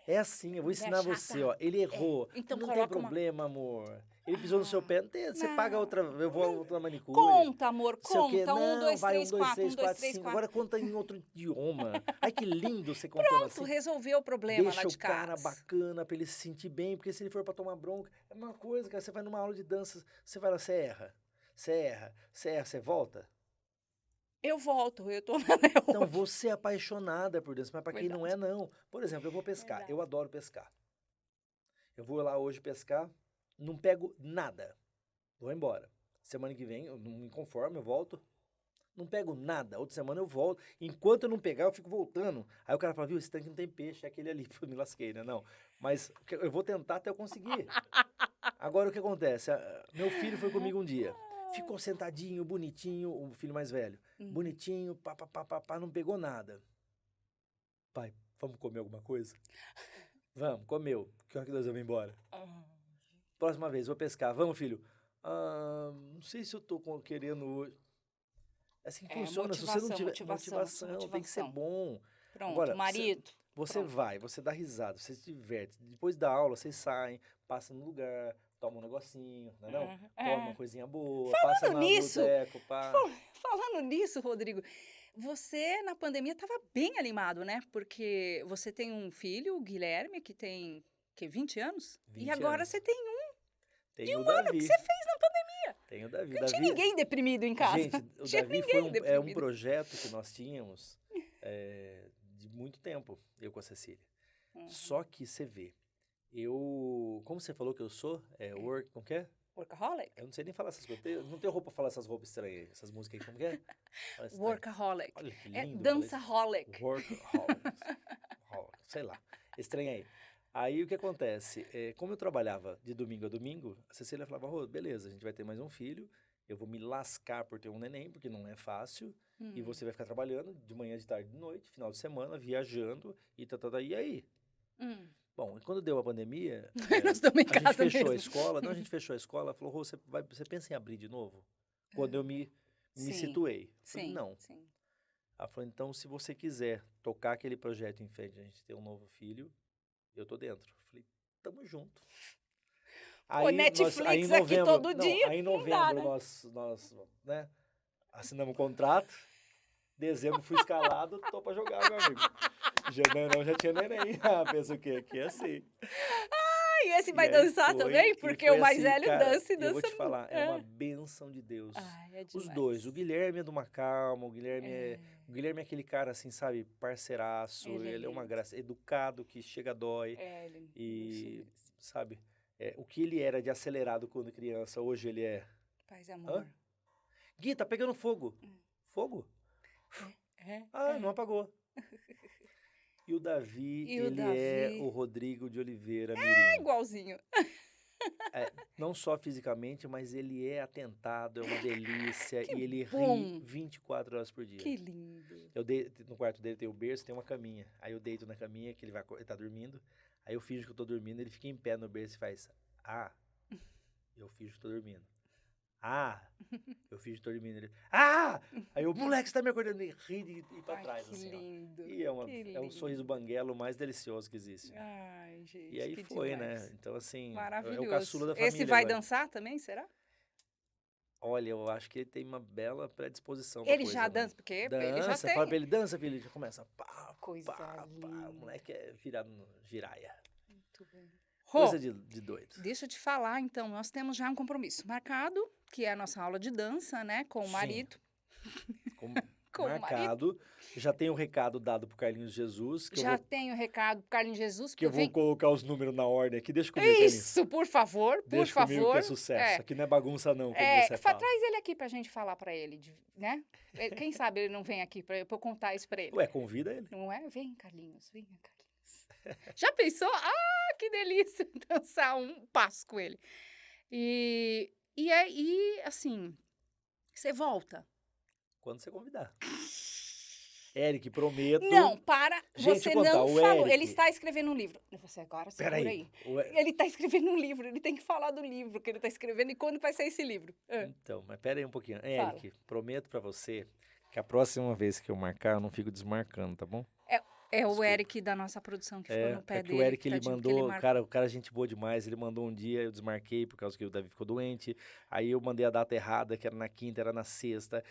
É assim, eu vou ensinar você, ó. Ele errou. Então não tem problema, amor. Ele pisou no seu pé, não tem, você paga outra, eu vou outra manicure. Conta, amor, conta. Não, 1, 2, 3, 4, 1, 2, 3, 4. Agora conta em outro idioma. Ai, que lindo você contando Pronto, assim. resolveu o problema Deixa lá de casa. Deixa o cara bacana pra ele se sentir bem, porque se ele for pra tomar bronca, é uma coisa, cara, você vai numa aula de dança, você vai lá, você erra, você volta. Eu volto, eu tô lá. Então, você é apaixonada por dança, mas pra quem não é, não. Por exemplo, eu vou pescar, eu adoro pescar. Eu vou lá hoje pescar, não pego nada, vou embora. Semana que vem, eu não me conformo, eu volto, não pego nada. Outra semana eu volto, enquanto eu não pegar, eu fico voltando. Aí o cara fala, viu, esse tanque não tem peixe, é aquele ali, eu me lasquei, né? Não, mas eu vou tentar até eu conseguir. Agora, o que acontece? Meu filho foi comigo um dia. Ficou sentadinho, bonitinho, o filho mais velho. Bonitinho, pá, não pegou nada. Pai, vamos comer alguma coisa? Vamos, comeu. Que hora que nós vamos embora? Próxima vez, vou pescar. Vamos, filho? Não sei se eu tô querendo hoje. É assim que funciona. Se você não tiver motivação, tem que ser bom. Pronto, agora, marido. Você vai, você dá risada, você se diverte. Depois da aula, vocês saem, passam no lugar, toma um negocinho, não é não? Toma uma coisinha boa, passa no boteco, pá. Falando nisso, Rodrigo, você na pandemia estava bem animado, né? Porque você tem um filho, o Guilherme, que tem 20 anos? 20 e agora anos. você tem um. Tem o Davi. ano que você fez na pandemia. Tem o Davi. Não tinha ninguém deprimido em casa. Gente, o Davi foi um projeto que nós tínhamos de muito tempo, eu com a Cecília. Só que você vê, como você falou que eu sou, como que é? Workaholic? Eu não sei nem falar essas coisas, eu não tenho roupa pra falar essas roupas estranhas, essas músicas aí, como que é? Workaholic. Olha que lindo. Dançaholic. Workaholic. Sei lá, estranho aí. Aí o que acontece, como eu trabalhava de domingo a domingo, a Cecília falava, beleza, a gente vai ter mais um filho, eu vou me lascar por ter um neném, porque não é fácil, e você vai ficar trabalhando de manhã, de tarde, de noite, final de semana, viajando, e aí? Bom, quando deu a pandemia, Nós estamos em casa a gente fechou mesmo. a escola, não, a gente fechou a escola, ela falou, você pensa em abrir de novo? Quando eu me situei. Falei, não. Sim. Ela falou, então, se você quiser tocar aquele projeto em frente, a gente ter um novo filho, eu tô dentro. Falei, tamo junto. O Netflix aí em novembro, aqui todo dia. Aí em novembro nós né, assinamos um contrato. Dezembro fui escalado, tô pra jogar, meu amigo. Já tinha neném. Pensa o quê? Aqui é assim. esse vai dançar também? Porque o mais assim, velho cara, dança e dança. Eu vou te falar, é uma bênção de Deus. É Os demais. dois. O Guilherme é de uma calma, o Guilherme é aquele cara assim, sabe, parceiraço, ele é uma graça, educado, que chega dói. E, sabe, o que ele era de acelerado quando criança, hoje ele é... Paz e amor. Gui, tá pegando fogo. Fogo? Não apagou. E o Davi, é o Rodrigo de Oliveira Mirim. É igualzinho. Não só fisicamente, mas ele é atentado, é uma delícia. E ele bom. ri 24 horas por dia. Que lindo. No quarto dele tem o berço, tem uma caminha. Aí eu deito na caminha, que ele tá dormindo. Aí eu finjo que eu tô dormindo, ele fica em pé no berço e faz... eu finjo que tô dormindo. Eu finjo que tô dormindo. Ele... Aí o moleque, você tá me acordando. Ele ri e ir pra trás, que assim, lindo. ó. E é um sorriso banguelo mais delicioso que existe. Ai, gente, e aí foi, demais. né? Então, assim, maravilhoso. é o caçula da família. Esse vai dançar também, será? Olha, eu acho que ele tem uma bela predisposição Ele já dança, porque ele já tem. Fala pra ele, dança, filho. Ele já começa. Coisa linda. O moleque é virado no giraia. Muito bem. Coisa de doido. Deixa eu te falar, então, nós temos já um compromisso marcado, que é a nossa aula de dança, né, com o marido. Marcado. Já tem o recado dado pro Carlinhos Jesus. Tem o recado pro Carlinhos Jesus. Que eu vou colocar os números na ordem aqui. Deixa comigo, Isso, por favor, Deixa comigo que é sucesso. Aqui não é bagunça não, como você fala. Traz ele aqui pra gente falar pra ele, né? Quem sabe ele não vem aqui pra eu contar isso pra ele. Ué, convida ele. Não é? Vem, Carlinhos, vem, Carlinhos. Já pensou? Que delícia dançar um passo com ele. E aí, assim, você volta. Quando você convidar. Eric, prometo... Não, para. Gente, você não falou. Eric... Ele está escrevendo um livro. Você agora segura aí. Ele está escrevendo um livro. Ele tem que falar do livro que ele está escrevendo e quando vai sair esse livro. Então, mas pera aí um pouquinho. Eric, prometo pra você que a próxima vez que eu marcar, eu não fico desmarcando, tá bom? É o Eric da nossa produção que ficou no pé dele. O Eric, ele mandou, o cara gente boa demais, ele mandou um dia, eu desmarquei por causa que o Davi ficou doente, aí eu mandei a data errada, que era na quinta, era na sexta,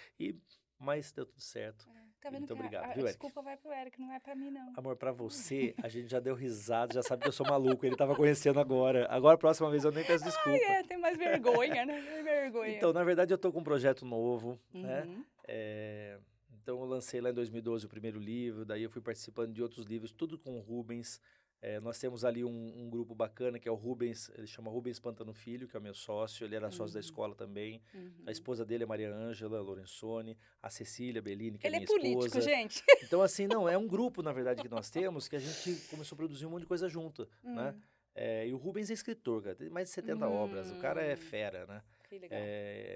mas deu tudo certo. Tá vendo? Muito obrigado, viu, Eric? Desculpa vai pro Eric, não é pra mim, não. Amor, pra você, a gente já deu risada, já sabe que eu sou maluco, ele tava conhecendo agora. Agora, a próxima vez, eu nem peço desculpa. Tem mais vergonha, né? Tem vergonha. Então, na verdade, eu tô com um projeto novo, né? Então, eu lancei lá em 2012 o primeiro livro, daí eu fui participando de outros livros, tudo com o Rubens. Nós temos ali um grupo bacana, que é o Rubens, ele chama Rubens Pantano Filho, que é o meu sócio, ele era sócio da escola também. A esposa dele é Maria Ângela Lorenzoni, a Cecília Bellini, que é minha esposa. Ele é político, gente. Então, assim, não, é um grupo, na verdade, que nós temos, que a gente começou a produzir um monte de coisa junto, né? E o Rubens é escritor, cara, tem mais de 70 obras, o cara é fera, né? Que legal.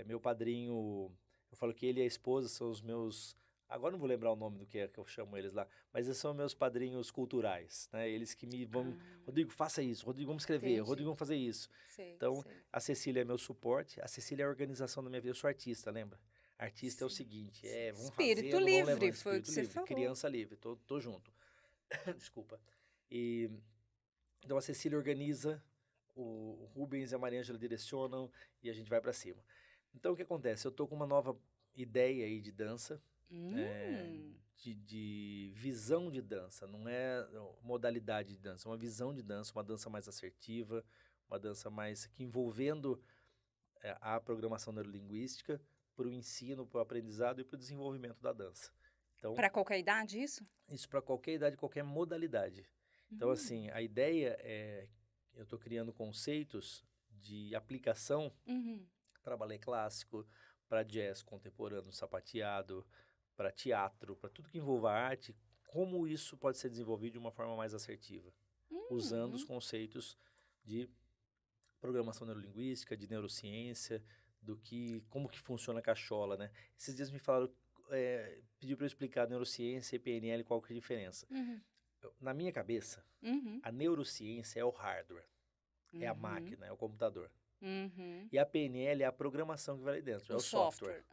Meu padrinho, eu falo que ele e a esposa são os meus... Agora não vou lembrar o nome do que eu chamo eles lá, mas eles são meus padrinhos culturais, né? Eles que me vão... Rodrigo, faça isso. Rodrigo, vamos escrever. Entendi. Rodrigo, vamos fazer isso. Então, a Cecília é meu suporte. A Cecília é a organização da minha vida. Eu sou artista, lembra? Artista é o seguinte, vamos espírito fazer... livre, levando, foi o que você falou. Criança livre, tô junto. Desculpa. Então, a Cecília organiza, o Rubens e a Maria Ângela direcionam e a gente vai pra cima. Então, o que acontece? Eu tô com uma nova ideia aí de dança, de visão de dança, não é modalidade de dança, é uma visão de dança, uma dança mais assertiva, uma dança mais que envolvendo a programação neurolinguística para o ensino, para o aprendizado e para o desenvolvimento da dança. Então, para qualquer idade, isso? Isso para qualquer idade, qualquer modalidade. Então, assim, a ideia é, eu estou criando conceitos de aplicação para balé clássico, para jazz contemporâneo, sapateado, para teatro, para tudo que envolva arte, como isso pode ser desenvolvido de uma forma mais assertiva, usando os conceitos de programação neurolinguística, de neurociência, como que funciona a cachola, né? Esses dias me falaram, pediu para eu explicar neurociência e PNL, qual que é a diferença. Na minha cabeça, a neurociência é o hardware, é a máquina, é o computador. E a PNL é a programação que vai ali dentro, é o software.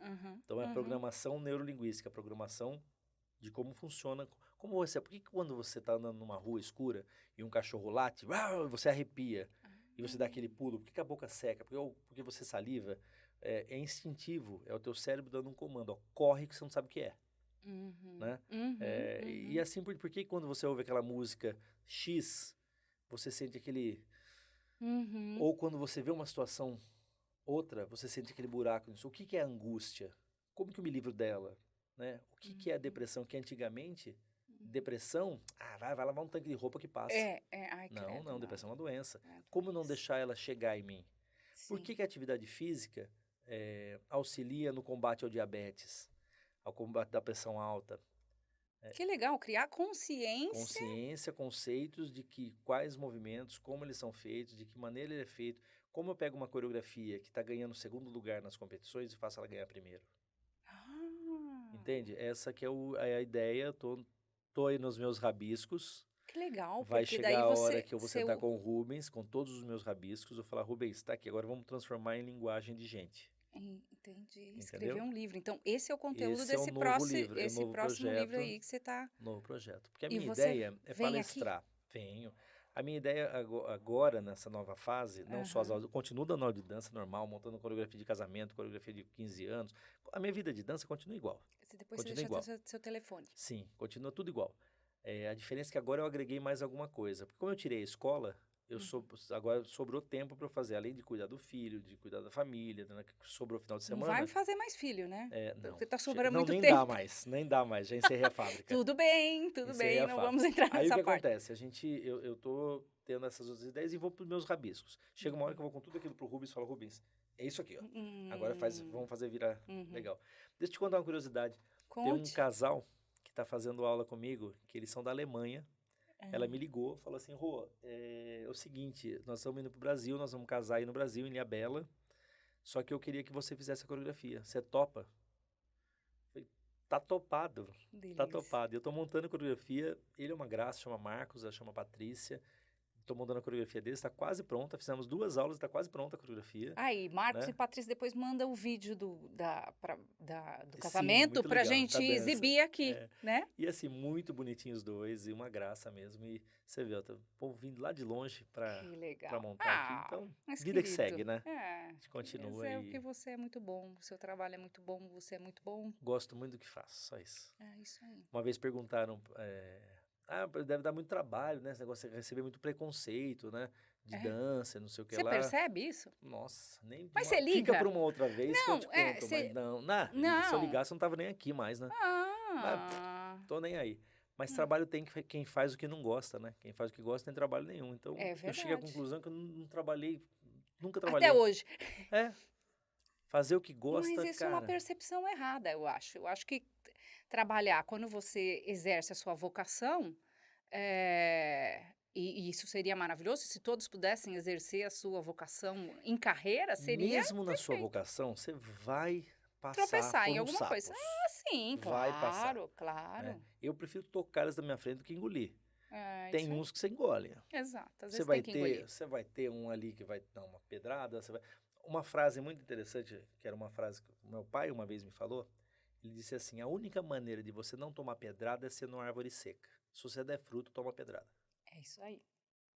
Então, é a programação neurolinguística, a programação de como funciona. Por que quando você está andando numa rua escura e um cachorro late, você arrepia e você dá aquele pulo? Por que a boca seca? Porque você saliva? É instintivo, é o teu cérebro dando um comando, ó, corre que você não sabe o que é. Né? E assim, por que quando você ouve aquela música X, você sente aquele Ou quando você vê uma situação outra, você sente aquele buraco nisso. O que que é a angústia? Como que eu me livro dela? Né? O que que é a depressão? Que antigamente, depressão, vai lavar um tanque de roupa que passa. Ai, credo, Não, depressão é uma doença. É uma Como não doença. deixar ela chegar em mim? Por Sim. que que a atividade física auxilia no combate ao diabetes, ao combate da pressão alta? Que legal, criar consciência. Consciência, conceitos de que quais movimentos, como eles são feitos, de que maneira ele é feito, como eu pego uma coreografia que está ganhando segundo lugar nas competições e faço ela ganhar primeiro. Entende? Essa que é a ideia, tô aí nos meus rabiscos. Que legal, Vai porque chegar daí a você... hora que eu vou sentar com o Rubens, com todos os meus rabiscos, eu vou falar, Rubens, tá aqui, agora vamos transformar em linguagem de gente. Entendi. Escrever Entendeu? um livro. Então, esse é o conteúdo Esse é desse o novo livro, é o esse novo próximo livro projeto. aí que você está... Novo projeto. Porque a E minha você ideia é vem palestrar. Venho. A minha ideia agora, nessa nova fase, não só as aulas, eu continuo dando aula de dança normal, montando coreografia de casamento, coreografia de 15 anos. A minha vida de dança continua igual. Depois você Continua deixa igual. seu telefone. Sim, continua tudo igual. A diferença é que agora eu agreguei mais alguma coisa. Porque como eu tirei a escola, agora sobrou tempo para eu fazer, além de cuidar do filho, de cuidar da família, né, que sobrou final de Não semana. vai fazer mais filho, né? Não. Porque tá sobrando Não, muito nem tempo. nem dá mais, já encerrei a fábrica. Tudo bem, Encerrei a não fábrica. vamos entrar Aí nessa o que parte. acontece? Eu tô tendo essas outras ideias e vou pros meus rabiscos. Chega uma hora que eu vou com tudo aquilo pro Rubens e falo, Rubens, é isso aqui, ó. Agora vamos fazer virar legal. Deixa eu te contar uma curiosidade. Tem um Conte. casal que tá fazendo aula comigo, que eles são da Alemanha. Ela me ligou, falou assim, Rô, é o seguinte, nós estamos indo pro Brasil, nós vamos casar aí no Brasil, em Ilhabela, só que eu queria que você fizesse a coreografia. Você topa? Falei, tá topado, Delícia. tá topado. Eu tô montando a coreografia, ele é uma graça, chama Marcos, ela chama Patrícia. Tô montando a coreografia deles, tá quase pronta, fizemos 2 aulas, tá quase pronta a coreografia. Aí, Marcos né? e Patrícia depois manda o vídeo do Sim, casamento muito pra legal, gente da dança. exibir aqui, né? E assim, muito bonitinhos os dois, e uma graça mesmo. E você vê, ó, tá o povo vindo lá de longe Que pra legal. montar aqui. Então, Mas vida que querido, segue, né? A gente continua mas é aí. o que você é muito bom, o seu trabalho é muito bom, você é muito bom. Gosto muito do que faço, só isso. É isso aí. Uma vez perguntaram, deve dar muito trabalho, né? Esse negócio de receber muito preconceito, né? De dança, não sei o que Você lá. percebe isso? Nossa, nem... Mas você Fica liga? pra uma outra vez que eu Não, te conto, mas não. Se eu ligasse, eu não tava nem aqui mais, né? Tô nem aí. Mas trabalho tem quem faz o que não gosta, né? Quem faz o que gosta não tem trabalho nenhum. Então, É eu cheguei à verdade. conclusão que eu não trabalhei, nunca trabalhei. Até hoje. Fazer o que gosta, Mas isso é uma cara. percepção errada, eu acho. Eu acho que trabalhar, quando você exerce a sua vocação, e isso seria maravilhoso, se todos pudessem exercer a sua vocação em carreira, seria Mesmo na sua perfeito. vocação, você vai passar Tropeçar em por alguma coisa. sapos. Sim, Vai passar, claro. né? Eu prefiro tocar eles da minha frente do que engolir. Tem Isso aí. uns que você engole. Exato, às Você vezes vai tem que engolir. você vai ter um ali que vai dar uma pedrada. Uma frase muito interessante, que era uma frase que o meu pai uma vez me falou, ele disse assim, a única maneira de você não tomar pedrada é ser numa árvore seca. Se você der fruto, toma pedrada. É isso aí.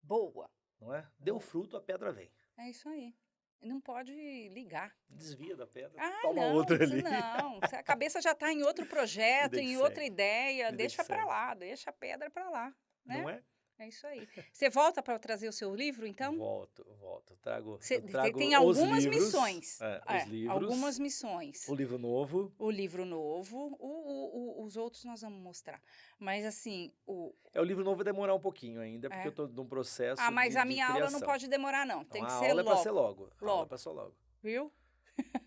Boa. Não é? Deu fruto, a pedra vem. É isso aí. Não pode ligar. Desvia da pedra, Ah, toma não, outra ali. não. A cabeça já está em outro projeto, Vida que em segue. outra ideia. Vida Deixa que para segue. lá, deixa a pedra para lá, né? Não é? É isso aí. Você volta para trazer o seu livro, então? Volto. Eu Você trago tem os algumas livros, missões. os livros, Algumas missões. o livro novo. O livro novo, os outros nós vamos mostrar. Mas assim, O livro novo vai demorar um pouquinho ainda, porque eu estou num processo mas de a minha aula não criação. pode demorar, não. Tem Então, que a ser aula é para logo. ser logo. A aula é Logo. para ser logo. Viu?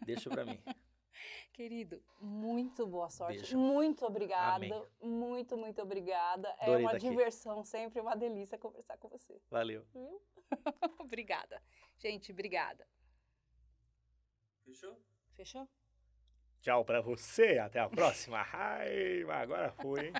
Deixa para mim. Querido, muito boa sorte. Beijo. Muito obrigada. Amém. Muito, muito obrigada. Adorei É uma tá aqui. diversão, sempre uma delícia conversar com você. Valeu. Viu? Obrigada. Gente, obrigada. Fechou? Fechou? Tchau para você. Até a próxima. Ai, agora foi, hein?